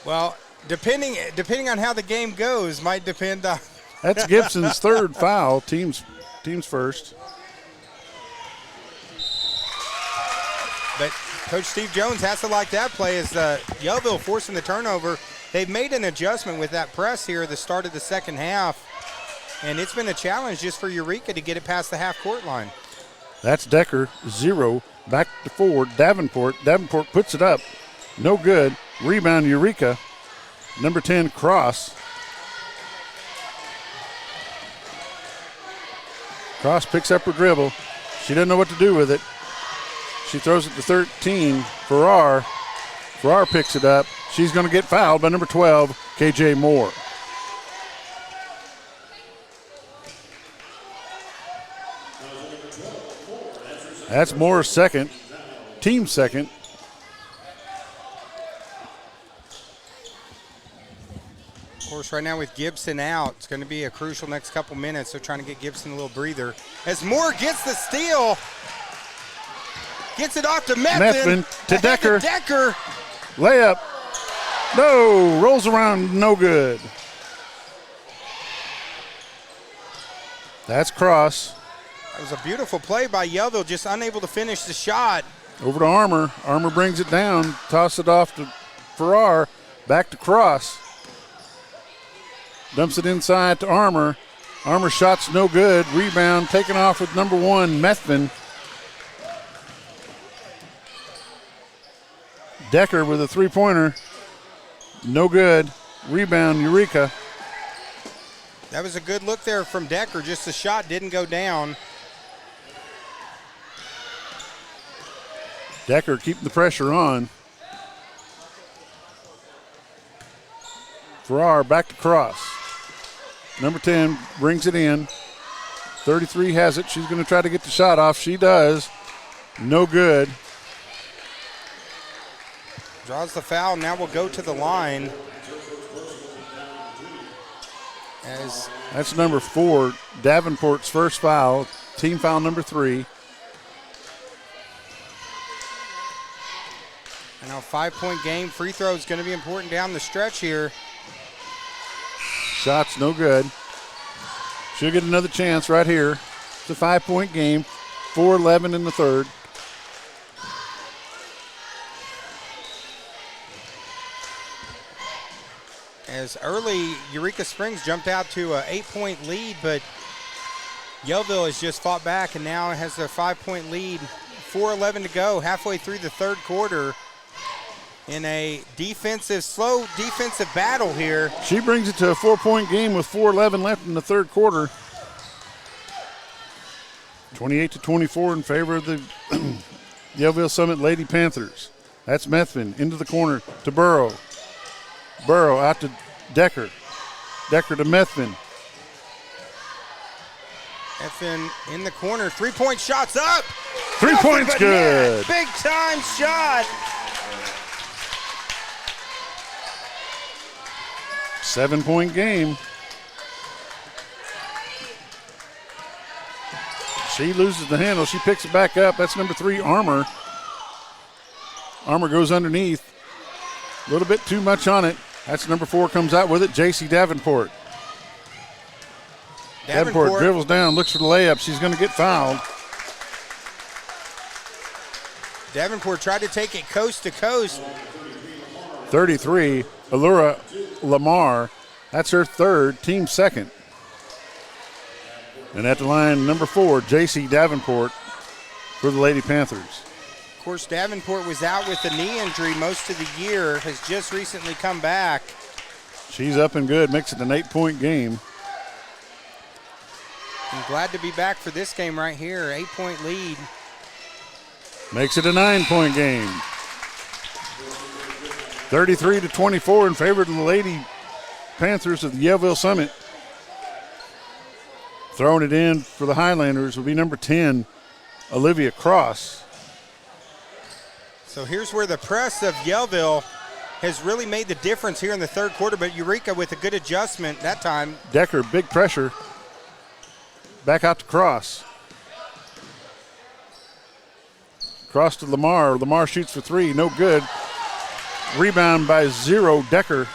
Well, depending on how the game goes, might depend on. That's Gibson's third foul. Team's first. But Coach Steve Jones has to like that play as Yellville forcing the turnover. They've made an adjustment with that press here at the start of the second half, and it's been a challenge just for Eureka to get it past the half-court line. That's Decker, 0. Back to 4, Davenport. Davenport puts it up. No good. Rebound, Eureka. Number 10, Cross. Cross picks up her dribble. She doesn't know what to do with it. She throws it to 13. Farrar picks it up. She's going to get fouled by number 12, KJ Moore. That's Moore's second, team second. Of course, right now with Gibson out, it's going to be a crucial next couple minutes. They're trying to get Gibson a little breather. As Moore gets the steal, gets it off to Methvin to Decker. Decker. Layup. No, rolls around, no good. That's Cross. That was a beautiful play by Yellville, just unable to finish the shot. Over to Armour. Armour brings it down, toss it off to Farrar, back to Cross. Dumps it inside to Armour. Armour shot's no good. Rebound taken off with number 1, Methvin. Decker with a three-pointer. No good. Rebound, Eureka. That was a good look there from Decker. Just the shot didn't go down. Decker keeping the pressure on. Farrar back to Cross. Number 10 brings it in. 33 has it. She's going to try to get the shot off. She does. No good. Draws the foul. Now we'll go to the line. That's number 4, Davenport's first foul. Team foul number 3. And now 5-point game. Free throw is going to be important down the stretch here. Shot's no good. She'll get another chance right here. It's a 5-point game. 4-11 in the third. As early, Eureka Springs jumped out to an 8-point lead, but Yellville has just fought back and now has a 5-point lead. 4:11 to go, halfway through the third quarter. In a slow defensive battle here. She brings it to a 4-point game with 4:11 left in the third quarter. 28-24 in favor of the Yellville Summit Lady Panthers. That's Methvin into the corner to Burrow. Burrow out to Decker. Decker to Methvin. Methvin in the corner. 3-point shots up. 3 points good. Big time shot. 7-point game. She loses the handle. She picks it back up. That's number 3, Armour. Armour goes underneath. A little bit too much on it. That's number 4 comes out with it, J.C. Davenport. Davenport dribbles down, looks for the layup. She's going to get fouled. Davenport tried to take it coast to coast. 33, Allura Lamar. That's her third, team second. And at the line, number 4, J.C. Davenport for the Lady Panthers. Of course, Davenport was out with a knee injury most of the year, has just recently come back. She's up and good, makes it an 8-point game. I'm glad to be back for this game right here, 8-point lead. Makes it a 9-point game. 33-24 in favor of the Lady Panthers of the Yellville Summit. Throwing it in for the Highlanders will be number 10, Olivia Cross. So here's where the press of Yellville has really made the difference here in the third quarter, but Eureka with a good adjustment that time. Decker, big pressure. Back out to Cross. Cross to Lamar. Lamar shoots for three. No good. Rebound by Zero Decker.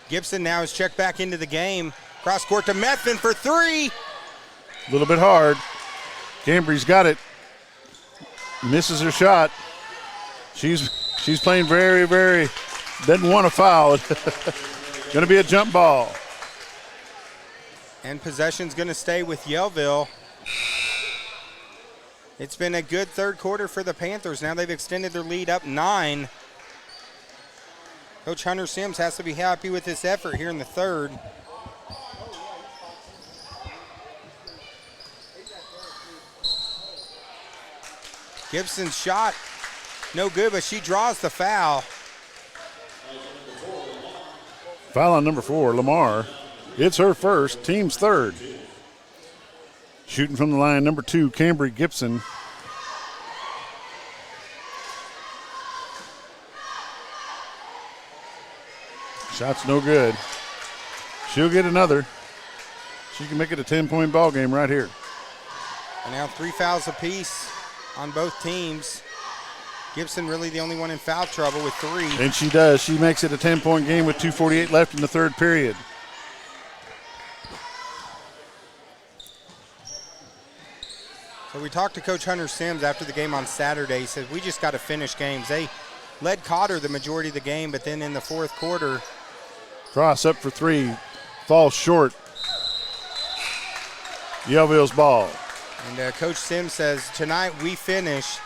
Gibson now is checked back into the game. Cross court to Methvin for three. A little bit hard. Cambry's got it. Misses her shot. She's playing very, very, doesn't want to foul. Going to be a jump ball. And possession's going to stay with Yellville. It's been a good third quarter for the Panthers. Now they've extended their lead up 9. Coach Hunter Sims has to be happy with this effort here in the third. Gibson's shot, no good, but she draws the foul. Foul on number 4, Lamar. It's her first, team's third. Shooting from the line, number 2, Cambry Gibson. Shot's no good. She'll get another. She can make it a 10-point ball game right here. And now 3 fouls apiece on both teams. Gibson really the only one in foul trouble with 3. And she does. She makes it a 10-point game with 2:48 left in the third period. So we talked to Coach Hunter Sims after the game on Saturday. He said, we just got to finish games. They led Cotter the majority of the game, but then in the fourth quarter. Cross up for 3. Falls short. Yellville's ball. And Coach Sims says, tonight we finish.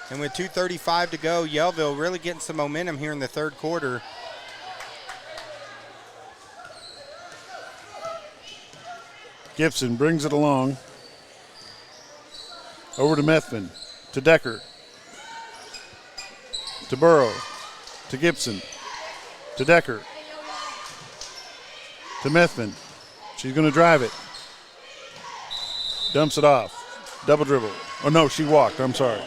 And with 2:35 to go, Yellville really getting some momentum here in the third quarter. Gibson brings it along. Over to Methvin, to Decker, to Burrow, to Gibson, to Decker, to Methvin. She's going to drive it. Dumps it off. Double dribble. Oh, no, she walked. I'm sorry.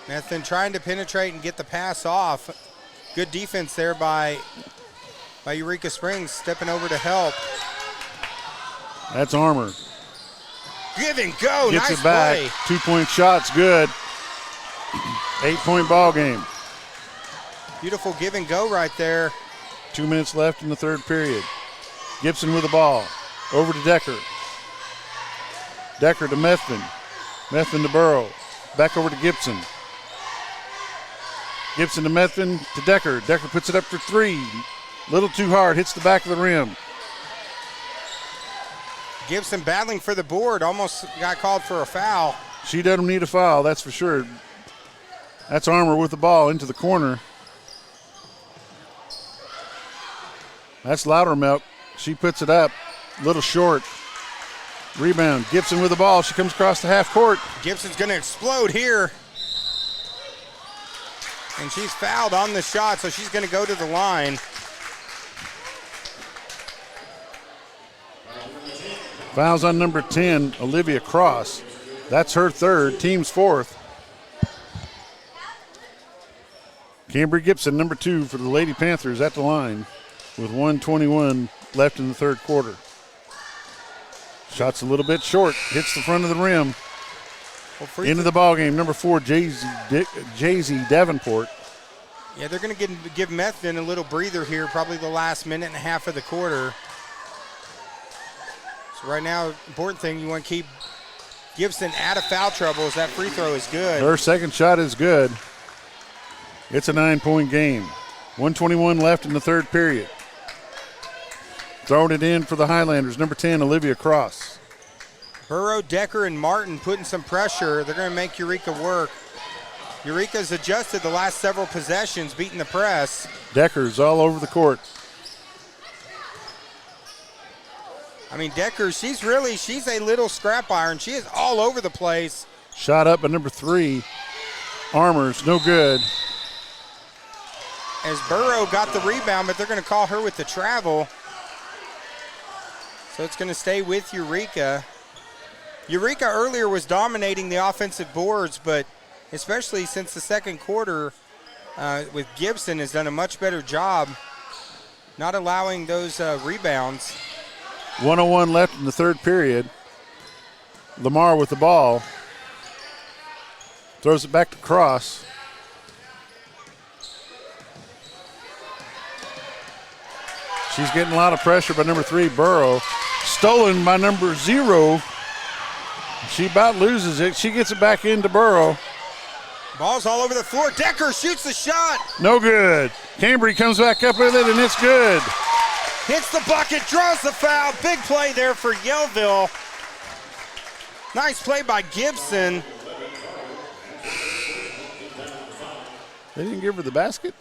Methvin trying to penetrate and get the pass off. Good defense there by Eureka Springs, stepping over to help. That's Armour. Give and go. Gets Nice it back. play. 2-point shot's good. 8-point ball game. Beautiful give and go right there. 2 minutes left in the third period. Gibson with the ball. Over to Decker. Decker to Methvin. Methvin to Burrow. Back over to Gibson. Gibson to Methvin to Decker. Decker puts it up for 3. Little too hard. Hits the back of the rim. Gibson battling for the board. Almost got called for a foul. She doesn't need a foul, that's for sure. That's Armour with the ball into the corner. That's Loudermilk. She puts it up. Little short. Rebound. Gibson with the ball. She comes across the half court. Gibson's going to explode here. And she's fouled on the shot, so she's going to go to the line. Fouls on number 10, Olivia Cross. That's her third, team's fourth. Cambry Gibson, number 2 for the Lady Panthers at the line with 1:21 left in the third quarter. Shot's a little bit short, hits the front of the rim. Into the ball game, number 4, Jay-Z Davenport. Yeah, they're going to give Methvin a little breather here, probably the last minute and a half of the quarter. So right now, important thing, you want to keep Gibson out of foul trouble as that free throw is good. Her second shot is good. It's a 9-point game. 1:21 left in the third period. Throwing it in for the Highlanders, number 10, Olivia Cross. Burrow, Decker, and Martin putting some pressure. They're going to make Eureka work. Eureka's adjusted the last several possessions, beating the press. Decker's all over the court. I mean, Decker, she's a little scrap iron. She is all over the place. Shot up by number 3. Armour's no good. As Burrow got the rebound, but they're going to call her with the travel. So it's going to stay with Eureka. Eureka earlier was dominating the offensive boards, but especially since the second quarter with Gibson has done a much better job not allowing those rebounds. 1:01 left in the third period. Lamar with the ball. Throws it back to Cross. She's getting a lot of pressure by number 3, Burrow. Stolen by number 0. She about loses it. She gets it back into Burrow. Ball's all over the floor. Decker shoots the shot. No good. Cambry comes back up with it, and it's good. Hits the bucket, draws the foul. Big play there for Yellville. Nice play by Gibson. They didn't give her the basket?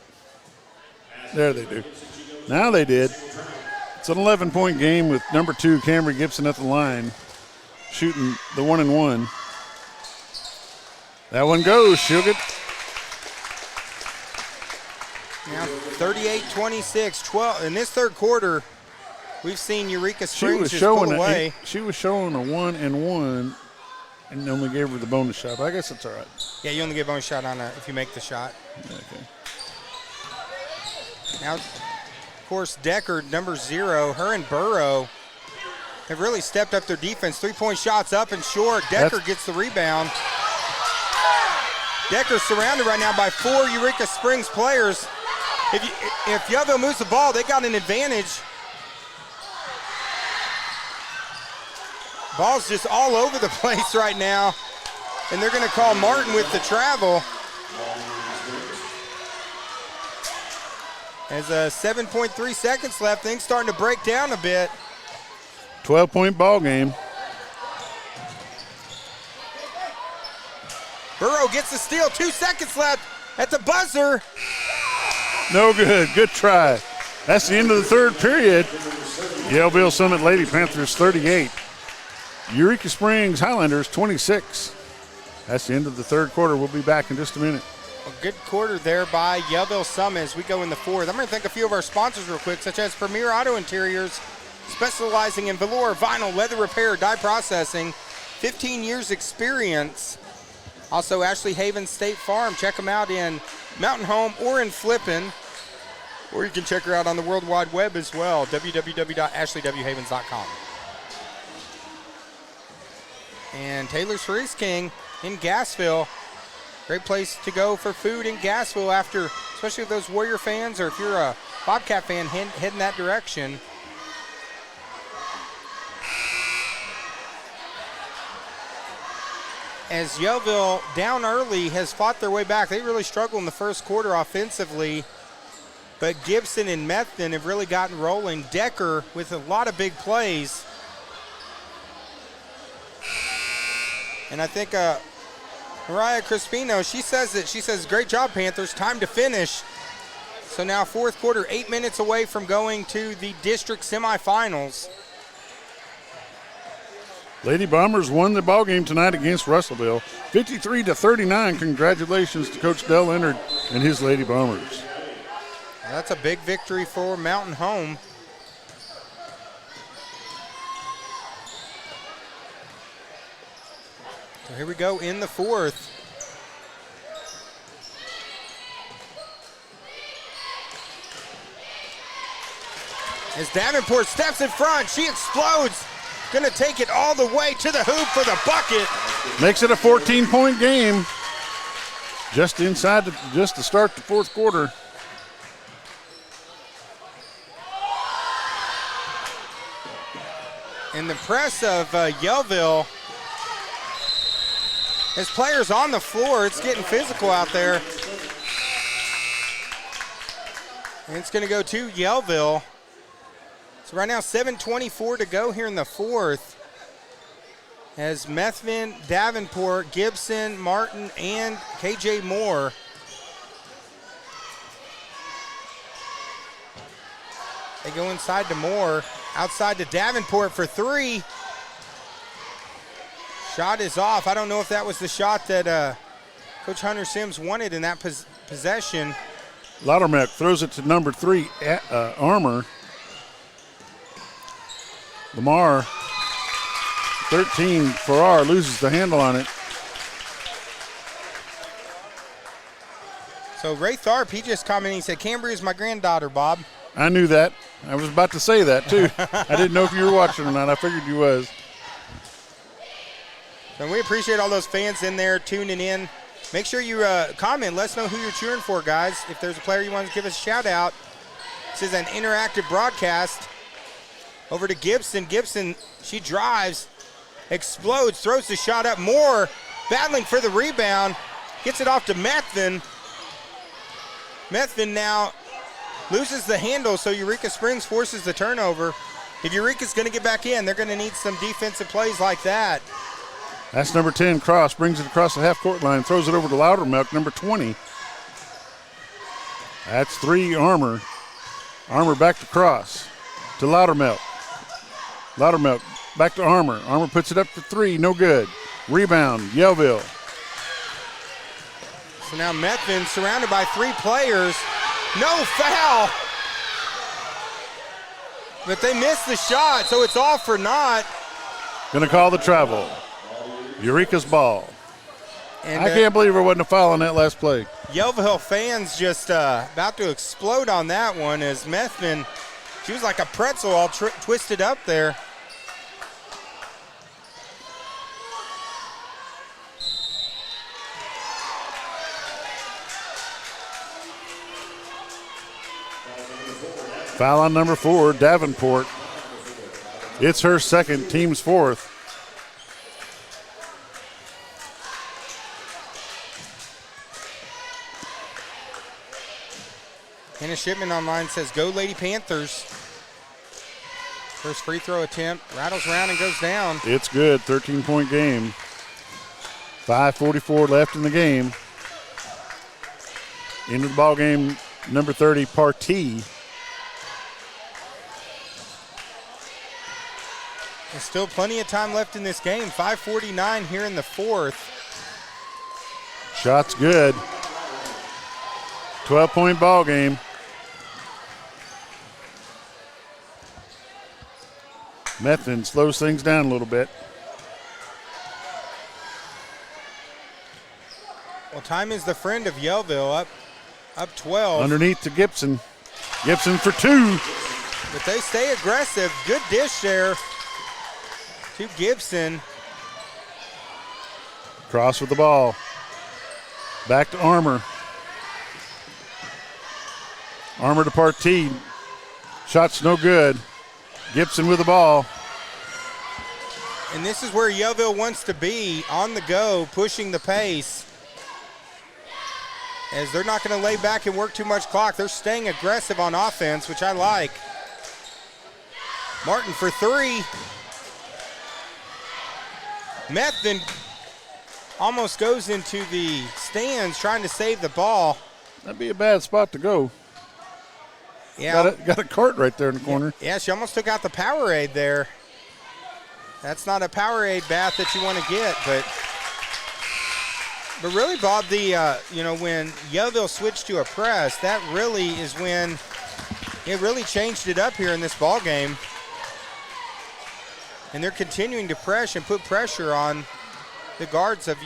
There they do. Now they did. It's an 11-point game with number 2, Cambry Gibson, at the line, shooting the 1-and-1. That one goes. She'll get. Now 38-26, 12. In this third quarter, we've seen Eureka Springs just pull away. She was showing a 1-and-1, and then we gave her the bonus shot. But I guess that's all right. Yeah, you only get a bonus shot on if you make the shot. Okay. Now, of course, Decker, number 0, her and Burrow have really stepped up their defense. 3-point shots up and short. Decker gets the rebound. Decker's surrounded right now by 4 Eureka Springs players. If Yellville moves the ball, they got an advantage. Ball's just all over the place right now. And they're going to call Martin with the travel. As 7.3 seconds left, things starting to break down a bit. 12-point ball game. Burrow gets the steal, 2 seconds left at the buzzer. No good. Good try. That's the end of the third period. Yellville Summit Lady Panthers 38. Eureka Springs Highlanders 26. That's the end of the third quarter. We'll be back in just a minute. A good quarter there by Yellville Summit as we go in the fourth. I'm going to thank a few of our sponsors real quick, such as Premier Auto Interiors, specializing in velour, vinyl, leather repair, dye processing, 15 years experience. Also, Ashley Havens State Farm. Check them out in Mountain Home or in Flippin'. Or you can check her out on the World Wide Web as well, www.ashleywhavens.com. And Taylor's Freeze King in Gassville. Great place to go for food in Gassville after, especially with those Warrior fans, or if you're a Bobcat fan, heading that direction. As Yellville, down early, has fought their way back. They really struggled in the first quarter offensively, but Gibson and Methvin have really gotten rolling. Decker with a lot of big plays. And I think Mariah Crispino, she says, great job, Panthers, time to finish. So now fourth quarter, 8 minutes away from going to the district semifinals. Lady Bombers won the ball game tonight against Russellville, 53-39. Congratulations to Coach Dell Leonard and his Lady Bombers. That's a big victory for Mountain Home. So here we go in the fourth. As Davenport steps in front, she explodes. Gonna take it all the way to the hoop for the bucket. Makes it a 14-point game. Just to start the fourth quarter. In the press of Yellville, as players on the floor, it's getting physical out there. And it's gonna go to Yellville. So right now, 7:24 to go here in the fourth. As Methvin, Davenport, Gibson, Martin, and KJ Moore. They go inside to Moore, outside to Davenport for 3. Shot is off. I don't know if that was the shot that Coach Hunter Sims wanted in that possession. Loudermilk throws it to number 3, Armour. Lamar, 13, Farrar loses the handle on it. So Ray Tharp, he just commented, he said, Cambry is my granddaughter, Bob. I knew that. I was about to say that, too. I didn't know if you were watching or not. I figured you was. And we appreciate all those fans in there tuning in. Make sure you comment. Let us know who you're cheering for, guys. If there's a player you want to give us a shout-out. This is an interactive broadcast. Over to Gibson. Gibson, she drives, explodes, throws the shot up. Moore battling for the rebound. Gets it off to Methvin. Methvin now loses the handle, so Eureka Springs forces the turnover. If Eureka's going to get back in, they're going to need some defensive plays like that. That's number 10, Cross. Brings it across the half-court line. Throws it over to Loudermilk, number 20. That's 3, Armour. Armour back to Cross. To Loudermilk. Loudermilk back to Armour. Armour puts it up to 3. No good. Rebound, Yellville. So now Methvin surrounded by 3 players. No foul. But they missed the shot, so it's all for naught. Gonna call the travel. Eureka's ball. And I can't believe there wasn't a foul on that last play. Yellville fans just about to explode on that one as Methvin, she was like a pretzel all twisted up there. Foul on number 4, Davenport. It's her second, team's 4th. Hannah Shipman online says, go Lady Panthers. First free throw attempt, rattles around and goes down. It's good, 13-point game. 5:44 left in the game. Into the ball game, number 30, Partee. There's still plenty of time left in this game. 5:49 here in the 4th. Shot's good. 12-point ball game. Methvin slows things down a little bit. Well, time is the friend of Yellville, up 12. Underneath to Gibson. Gibson for 2. But they stay aggressive. Good dish there to Gibson. Cross with the ball. Back to Armour. Armour to Partee. Shot's no good. Gibson with the ball. And this is where Yellville wants to be, on the go, pushing the pace. As they're not going to lay back and work too much clock. They're staying aggressive on offense, which I like. Martin for 3. Methvin almost goes into the stands trying to save the ball. That'd be a bad spot to go. Yeah, Got a cart right there in the corner. Yeah, she almost took out the Powerade there. That's not a Powerade bath that you want to get, but really, Bob, when Yellville switched to a press, that really is when it really changed it up here in this ball game. And they're continuing to press and put pressure on the guards of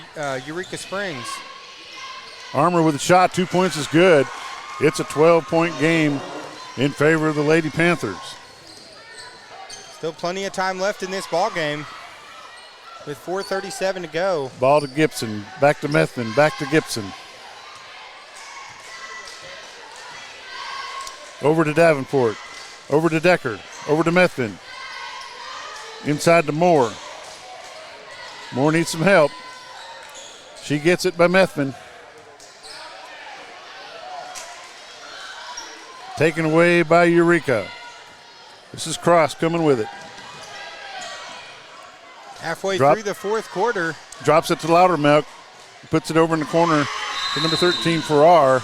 Eureka Springs. Armour with a shot, 2 points is good. It's a 12-point game in favor of the Lady Panthers. Still plenty of time left in this ball game with 4:37 to go. Ball to Gibson, back to Methvin, back to Gibson. Over to Davenport, over to Decker, over to Methvin. Inside to Moore. Moore needs some help. She gets it by Methvin. Taken away by Eureka. This is Cross coming with it. Halfway through the 4th quarter. Drops it to Loudermilk. Puts it over in the corner to number 13, Farrar.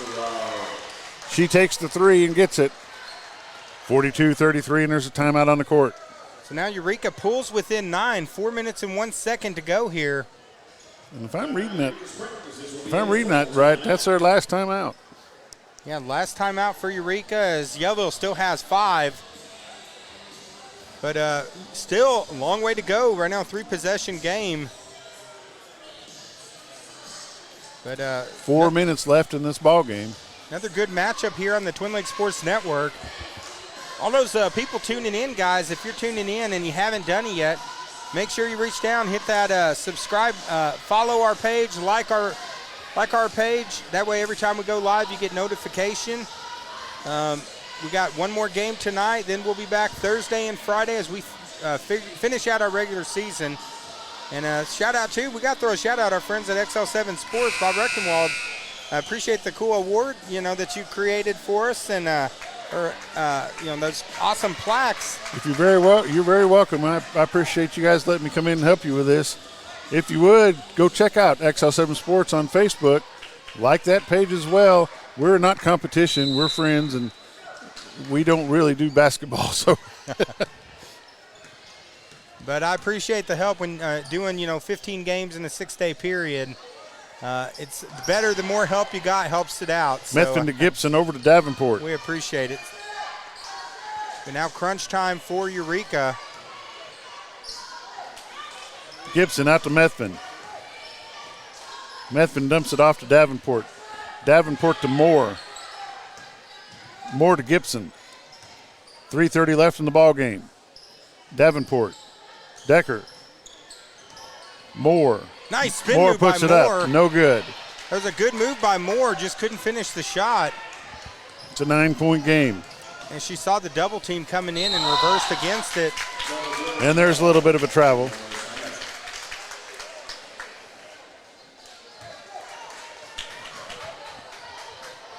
She takes the 3 and gets it. 42-33, and there's a timeout on the court. So now Eureka pulls within 9. 4 minutes and 1 second to go here. And if I'm reading that right, that's their last timeout. Yeah, last time out for Eureka as Yellville still has 5. But still a long way to go right now, 3-possession game. But 4 minutes left in this ball game. Another good matchup here on the Twin Lakes Sports Network. all those people tuning in, guys, if you're tuning in and you haven't done it yet, make sure you reach down, hit that subscribe, follow our page, like our page. That way every time we go live, you get notification. We got one more game tonight. Then we'll be back Thursday and Friday as we finish out our regular season. And shout out to, we got to throw a shout out our friends at XL7 Sports, Bob Rechtenwald. I appreciate the cool award, that you created for us, and those awesome plaques. If you're very welcome. I appreciate you guys letting me come in and help you with this. If you would, go check out XL7 Sports on Facebook. Like that page as well. We're not competition. We're friends, and we don't really do basketball. So, but I appreciate the help when doing 15 games in a 6-day period. It's better the more help you got helps it out. Methvin to Gibson over to Davenport. We appreciate it. But now crunch time for Eureka. Gibson out to Methvin. Methvin dumps it off to Davenport. Davenport to Moore. Moore to Gibson. 3:30 left in the ball game. Davenport. Decker. Moore. Nice spin Moore move by puts it Moore. up. No good. That was a good move by Moore. Just couldn't finish the shot. It's a 9-point game. And she saw the double team coming in and reversed against it. And there's a little bit of a travel.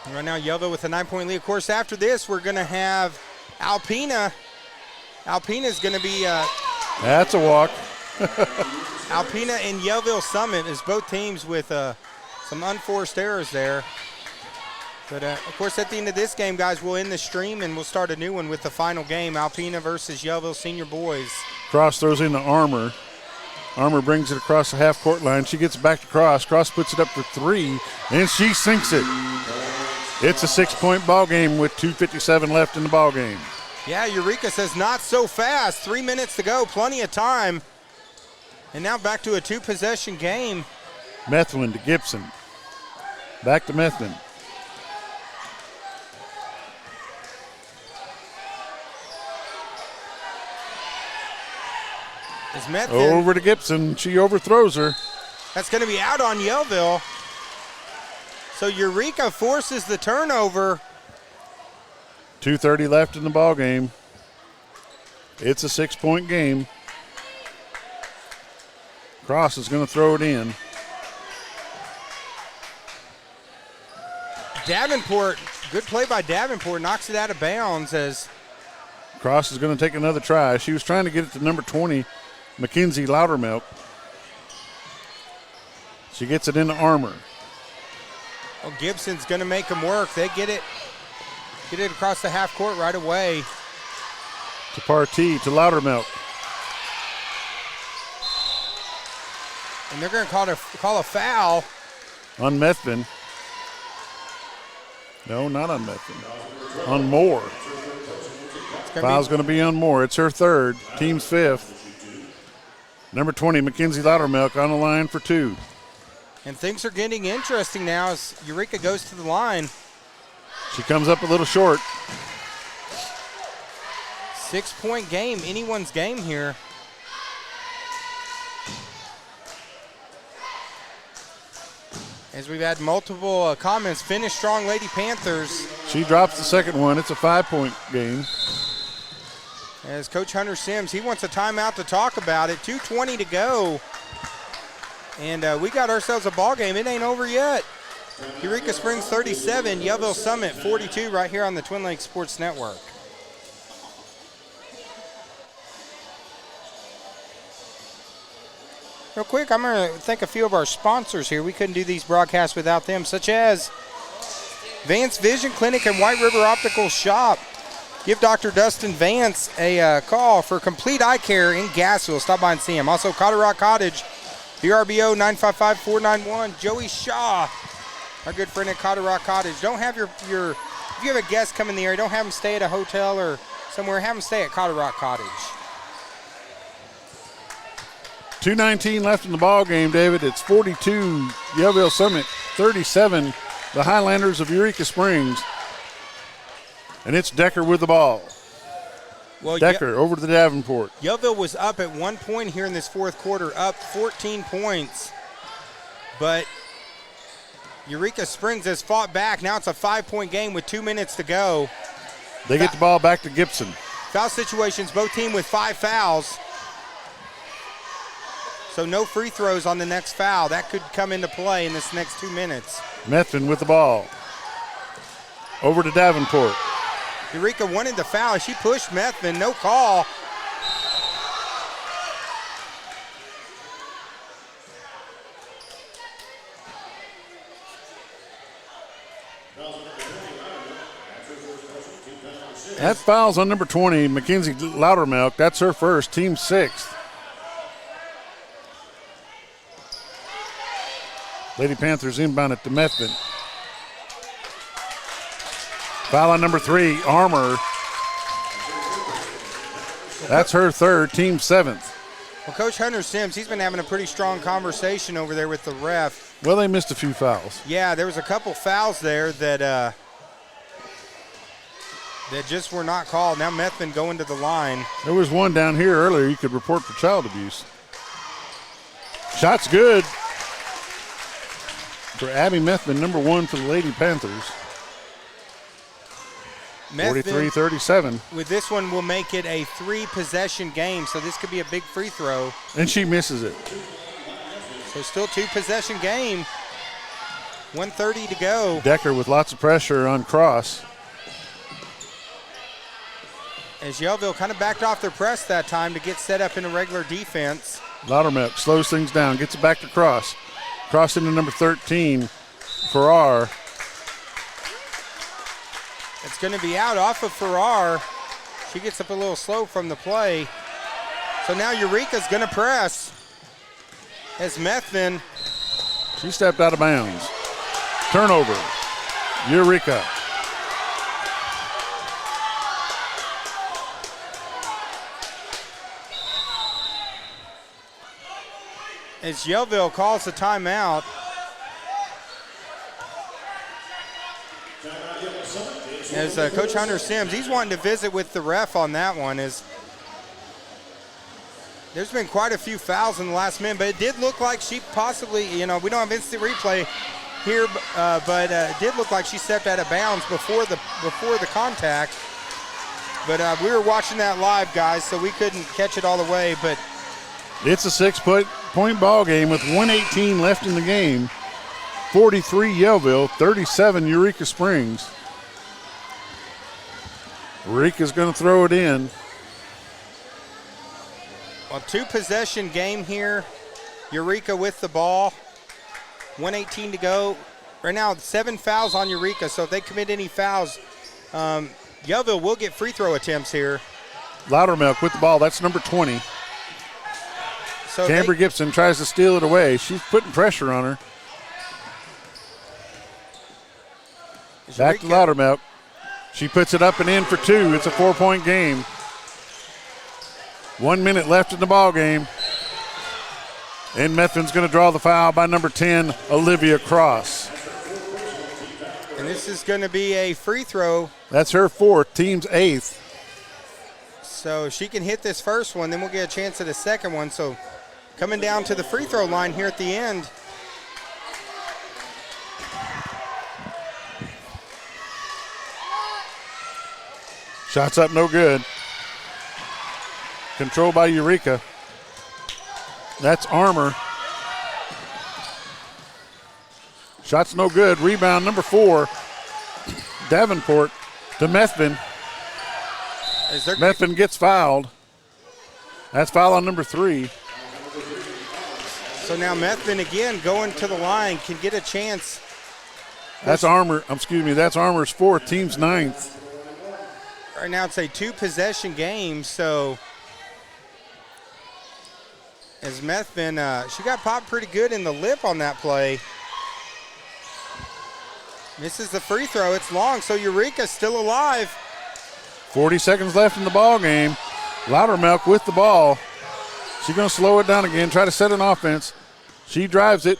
And right now, Yellville with a 9-point lead. Of course, after this, we're going to have Alpena. Alpena's going to be That's a walk. Alpena and Yellville Summit is both teams with some unforced errors there. But, of course, at the end of this game, guys, we'll end the stream and we'll start a new one with the final game, Alpena versus Yellville Senior Boys. Cross throws into Armour. Armour brings it across the half-court line. She gets back to Cross. Cross puts it up for 3, and she sinks it. It's a 6-point ball game with 2:57 left in the ball game. Yeah, Eureka says not so fast. 3 minutes to go, plenty of time. And now back to a 2-possession game. Methvin to Gibson. Back to Methvin. Is Methvin over to Gibson. She overthrows her. That's going to be out on Yellville. So Eureka forces the turnover. 2:30 left in the ball game. It's a 6-point game. Cross is going to throw it in. Davenport, good play by Davenport, knocks it out of bounds as Cross is going to take another try. She was trying to get it to number 20, Mackenzie Loudermilk. She gets it into Armour. well, Gibson's going to make them work. They get it across the half court right away. To Partee, to Loudermilk. And they're going to call a foul. On Methvin. No, not on Methvin. On Moore. Foul's going to be on Moore. It's her third, team's fifth. Number 20, Mackenzie Loudermilk on the line for 2. And things are getting interesting now as Eureka goes to the line. She comes up a little short. 6-point game, anyone's game here. As we've had multiple comments, finish strong, Lady Panthers. She drops the second one. It's a 5-point game. As Coach Hunter Sims, he wants a timeout to talk about it. 2:20 to go. And we got ourselves a ball game. It ain't over yet. Eureka Springs 37, Yellville Summit 42 right here on the Twin Lakes Sports Network. Real quick, I'm going to thank a few of our sponsors here. We couldn't do these broadcasts without them, such as Vance Vision Clinic and White River Optical Shop. Give Dr. Dustin Vance a call for complete eye care in Gassville. Stop by and see him. Also, Cottle Rock Cottage, VRBO 955-491. Joey Shaw, our good friend at Cottle Rock Cottage. Don't have if you have a guest come in the area, don't have them stay at a hotel or somewhere. Have them stay at Cottle Rock Cottage. 2:19 left in the ball game, David. It's 42, Yellville Summit, 37, the Highlanders of Eureka Springs. And it's Decker with the ball. Well, Decker over to the Davenport. Yellville was up at one point here in this fourth quarter, up 14 points. But Eureka Springs has fought back. Now it's a 5-point game with 2 minutes to go. They get the ball back to Gibson. Foul situations, both teams with 5 fouls. So no free throws on the next foul. That could come into play in this next 2 minutes. Methvin with the ball. Over to Davenport. Eureka wanted the foul. She pushed Methvin. No call. That foul's on number 20, Mackenzie Loudermilk. That's her first, team 6th. Lady Panthers inbound it to Methvin. Foul on number 3, Armour. That's her third, team 7th. Well, Coach Hunter Sims, he's been having a pretty strong conversation over there with the ref. Well, they missed a few fouls. Yeah, there was a couple fouls there that just were not called. Now Methvin going to the line. There was one down here earlier you could report for child abuse. Shot's good for Abby Methvin, number 1 for the Lady Panthers. 43-37. With this one, will make it a 3-possession game, so this could be a big free throw. And she misses it. So still 2-possession game. 1:30 to go. Decker with lots of pressure on Cross. As Yellville kind of backed off their press that time to get set up in a regular defense. Loudermilk slows things down, gets it back to Cross. Cross into number 13, Farrar. It's going to be out off of Farrar. She gets up a little slow from the play. So now Eureka's going to press. As Methvin. She stepped out of bounds. Turnover. Eureka. As Yellville calls the timeout. As Coach Hunter Sims, he's wanting to visit with the ref on that one. There's been quite a few fouls in the last minute, but it did look like she possibly, we don't have instant replay here, but it did look like she stepped out of bounds before the contact. But we were watching that live, guys, so we couldn't catch it all the way. But it's a 6-point ball game with 1:18 left in the game. 43 Yellville, 37 Eureka Springs. Eureka's going to throw it in. A 2-possession game here. Eureka with the ball. 1:18 to go. Right now, 7 fouls on Eureka, so if they commit any fouls, Yellville will get free throw attempts here. Loudermilk with the ball. That's number 20. So Camber Gibson tries to steal it away. She's putting pressure on her. Back to Loudermilk. She puts it up and in for 2. It's a 4-point game. 1 minute left in the ball game. And Methvin's going to draw the foul by number 10, Olivia Cross. And this is going to be a free throw. That's her 4th, team's 8th. So if she can hit this first one, then we'll get a chance at a second one. So coming down to the free throw line here at the end. Shots up, no good. Controlled by Eureka. That's Armour. Shots no good. Rebound number 4. Davenport to Methvin. Methvin gets fouled. That's foul on number 3. So now Methvin again going to the line, can get a chance. That's Armour's 4th, team's 9th. Right now it's a 2-possession game, so as Methvin, she got popped pretty good in the lip on that play. Misses the free throw. It's long, so Eureka's still alive. 40 seconds left in the ball game. Loudermilk with the ball. She's going to slow it down again, try to set an offense. She drives it.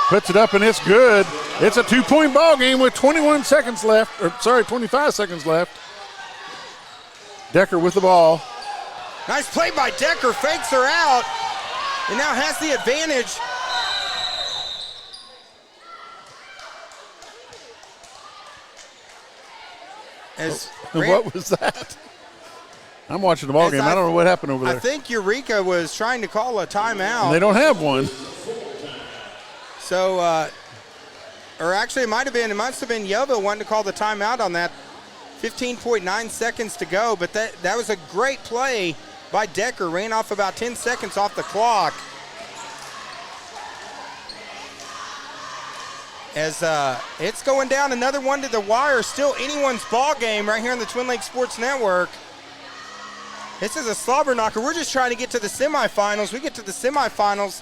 Puts it up, and it's good. It's a 2-point ball game with 25 seconds left. Decker with the ball. Nice play by Decker, fakes her out, and now has the advantage. What was that? I'm watching the ball game. I don't know what happened over there. I think Eureka was trying to call a timeout. And they don't have one. So, or actually it must have been Yellville wanting to call the timeout on that. 15.9 seconds to go, but that was a great play by Decker. Ran off about 10 seconds off the clock. As it's going down another one to the wire. Still anyone's ball game right here on the Twin Lakes Sports Network. This is a slobber knocker. We're just trying to get to the semifinals. We get to the semifinals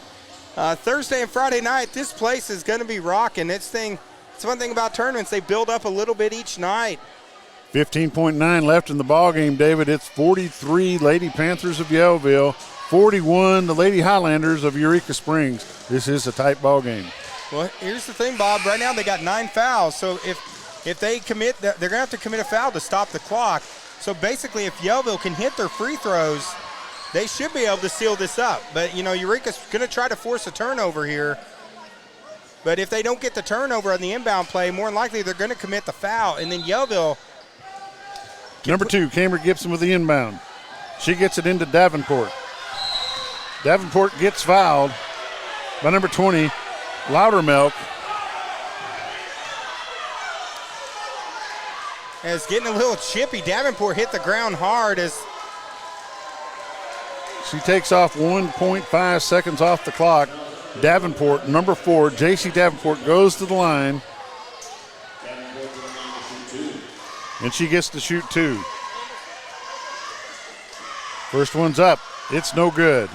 Thursday and Friday night. This place is going to be rocking. It's one thing about tournaments. They build up a little bit each night. 15.9 left in the ball game, David. It's 43 Lady Panthers of Yellville, 41 the Lady Highlanders of Eureka Springs. This is a tight ball game. Well, here's the thing, Bob. Right now they got 9 fouls. So if they commit, they're going to have to commit a foul to stop the clock. So basically, if Yellville can hit their free throws, they should be able to seal this up. But, Eureka's going to try to force a turnover here. But if they don't get the turnover on the inbound play, more than likely they're going to commit the foul. And then Yellville. Number 2, Cameron Gibson with the inbound. She gets it into Davenport. Davenport gets fouled by number 20, Loudermilk. As getting a little chippy, Davenport hit the ground hard as she takes off 1.5 seconds off the clock. Davenport, number 4, J.C. Davenport goes to the line. And she gets to shoot 2. First one's up. It's no good.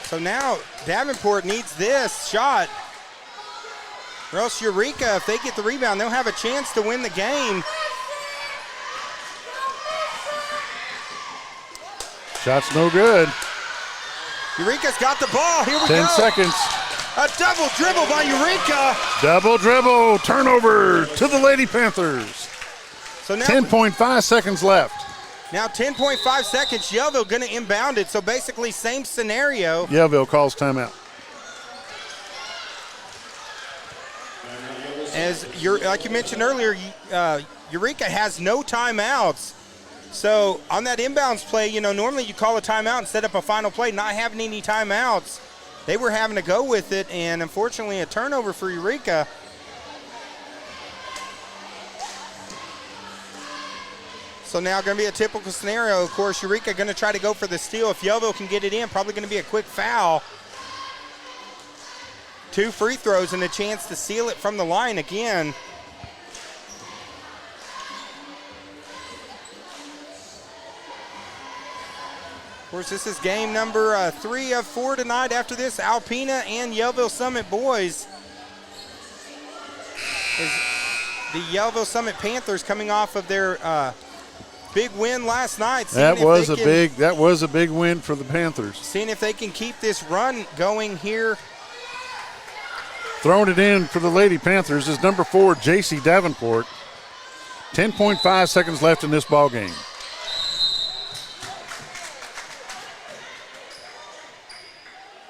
So now Davenport needs this shot. Or else Eureka, if they get the rebound, they'll have a chance to win the game. Shot's no good. Eureka's got the ball. Here we go. 10 seconds. A double dribble by Eureka. Double dribble. Turnover to the Lady Panthers. So now 10.5 seconds left. Now 10.5 seconds. Yellville going to inbound it. So basically same scenario. Yellville calls timeout. As like you mentioned earlier, Eureka has no timeouts. So on that inbounds play, normally you call a timeout and set up a final play. Not having any timeouts, they were having to go with it, and unfortunately a turnover for Eureka. So now going to be a typical scenario. Of course, Eureka going to try to go for the steal. If Yellville can get it in, probably going to be a quick foul. 2 free throws and a chance to seal it from the line again. Of course, this is game number 3 of 4 tonight. After this, Alpena and Yellville Summit boys. Is the Yellville Summit Panthers coming off of their big win last night. That was a big win for the Panthers. Seeing if they can keep this run going here. Throwing it in for the Lady Panthers is number 4, J.C. Davenport. 10.5 seconds left in this ball game.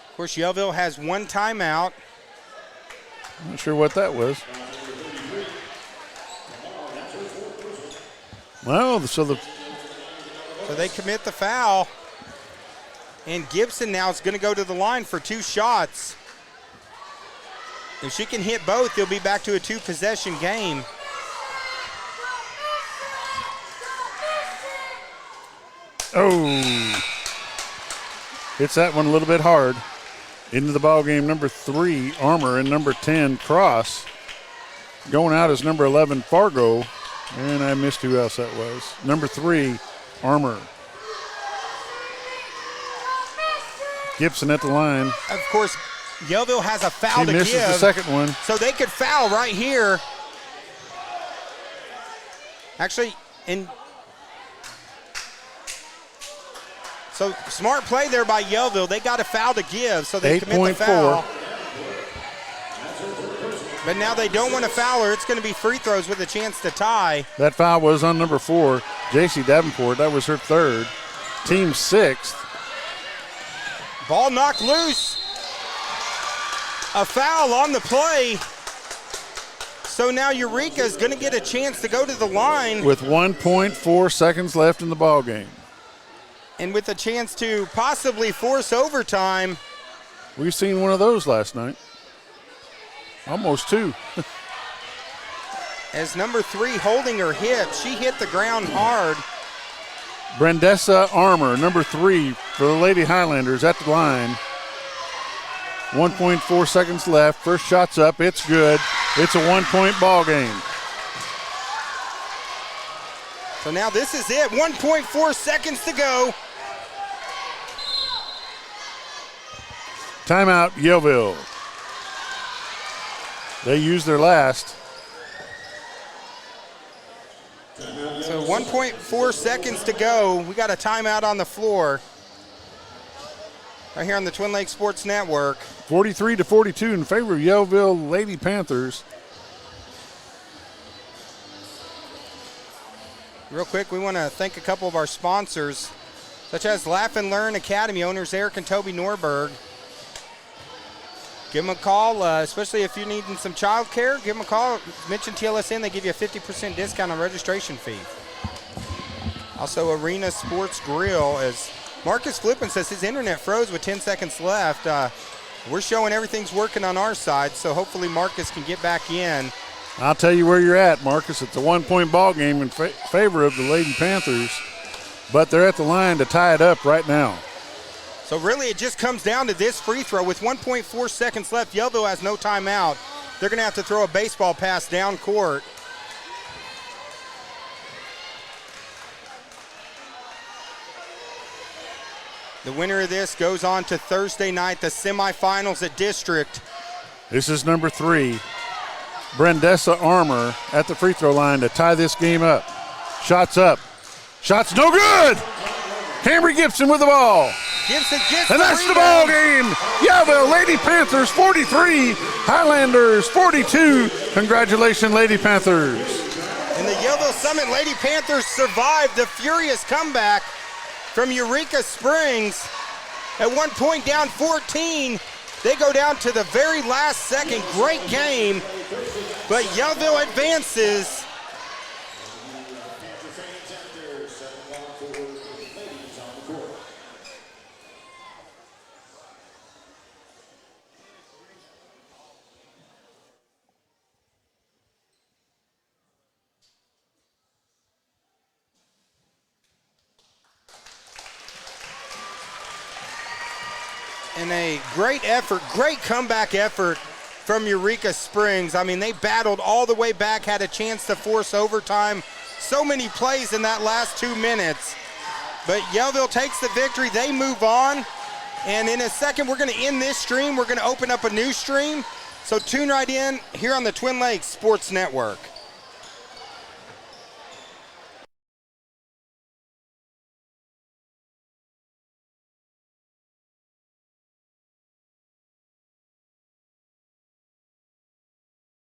Of course, Yellville has 1 timeout. I'm not sure what that was. Well, so they commit the foul. And Gibson now is going to go to the line for 2 shots. If she can hit both, they'll be back to a 2-possession game. Oh. Hits that one a little bit hard. Into the ball game, number 3, Armour, and number 10, Cross. Going out is number 11, Fargo. And I missed who else that was. Number 3, Armour. Gibson at the line. Of course, Yellville has a foul to give. He misses the second one. So they could foul right here. Actually, so smart play there by Yellville. They got a foul to give, so they commit the foul. But now they don't want to foul her. It's going to be free throws with a chance to tie. That foul was on number 4, J.C. Davenport. That was her third. Team sixth. Ball knocked loose. A foul on the play. So now Eureka is going to get a chance to go to the line. With 1.4 seconds left in the ball game. And with a chance to possibly force overtime. We've seen one of those last night. Almost two. As number 3 holding her hip, she hit the ground hard. Brendessa Armour, number 3 for the Lady Highlanders at the line. 1.4 seconds left. First shot's up. It's good. It's a 1-point ball game. So now this is it. 1.4 seconds to go. Timeout, Yellville. They used their last. So 1.4 seconds to go. We got a timeout on the floor. Right here on the Twin Lakes Sports Network. 43-42 in favor of Yellville Lady Panthers. Real quick, we want to thank a couple of our sponsors, such as Laugh and Learn Academy owners Eric and Toby Norberg. Give them a call, especially if you're needing some child care. Give them a call. Mention TLSN. They give you a 50% discount on registration fee. Also, Arena Sports Grill, as Marcus Flippin says his internet froze with 10 seconds left. We're showing everything's working on our side, so hopefully Marcus can get back in. I'll tell you where you're at, Marcus. It's a 1-point ball game in favor of the Lady Panthers, but they're at the line to tie it up right now. So really it just comes down to this free throw. With 1.4 seconds left, Yellville has no timeout. They're going to have to throw a baseball pass down court. The winner of this goes on to Thursday night, the semifinals at District. This is number 3, Brendessa Armour at the free throw line to tie this game up. Shots up. Shots no good. Camry Gibson with the ball. Gibson gets and that's the ball game. Yellville Lady Panthers 43, Highlanders 42. Congratulations, Lady Panthers. And the Yellville Summit Lady Panthers survived the furious comeback from Eureka Springs. At one point down 14, they go down to the very last second. Great game, but Yellville advances. And a great effort, great comeback effort from Eureka Springs. I mean, they battled all the way back, had a chance to force overtime. So many plays in that last 2 minutes. But Yellville takes the victory. They move on. And in a second, we're going to end this stream. We're going to open up a new stream. So tune right in here on the Twin Lakes Sports Network.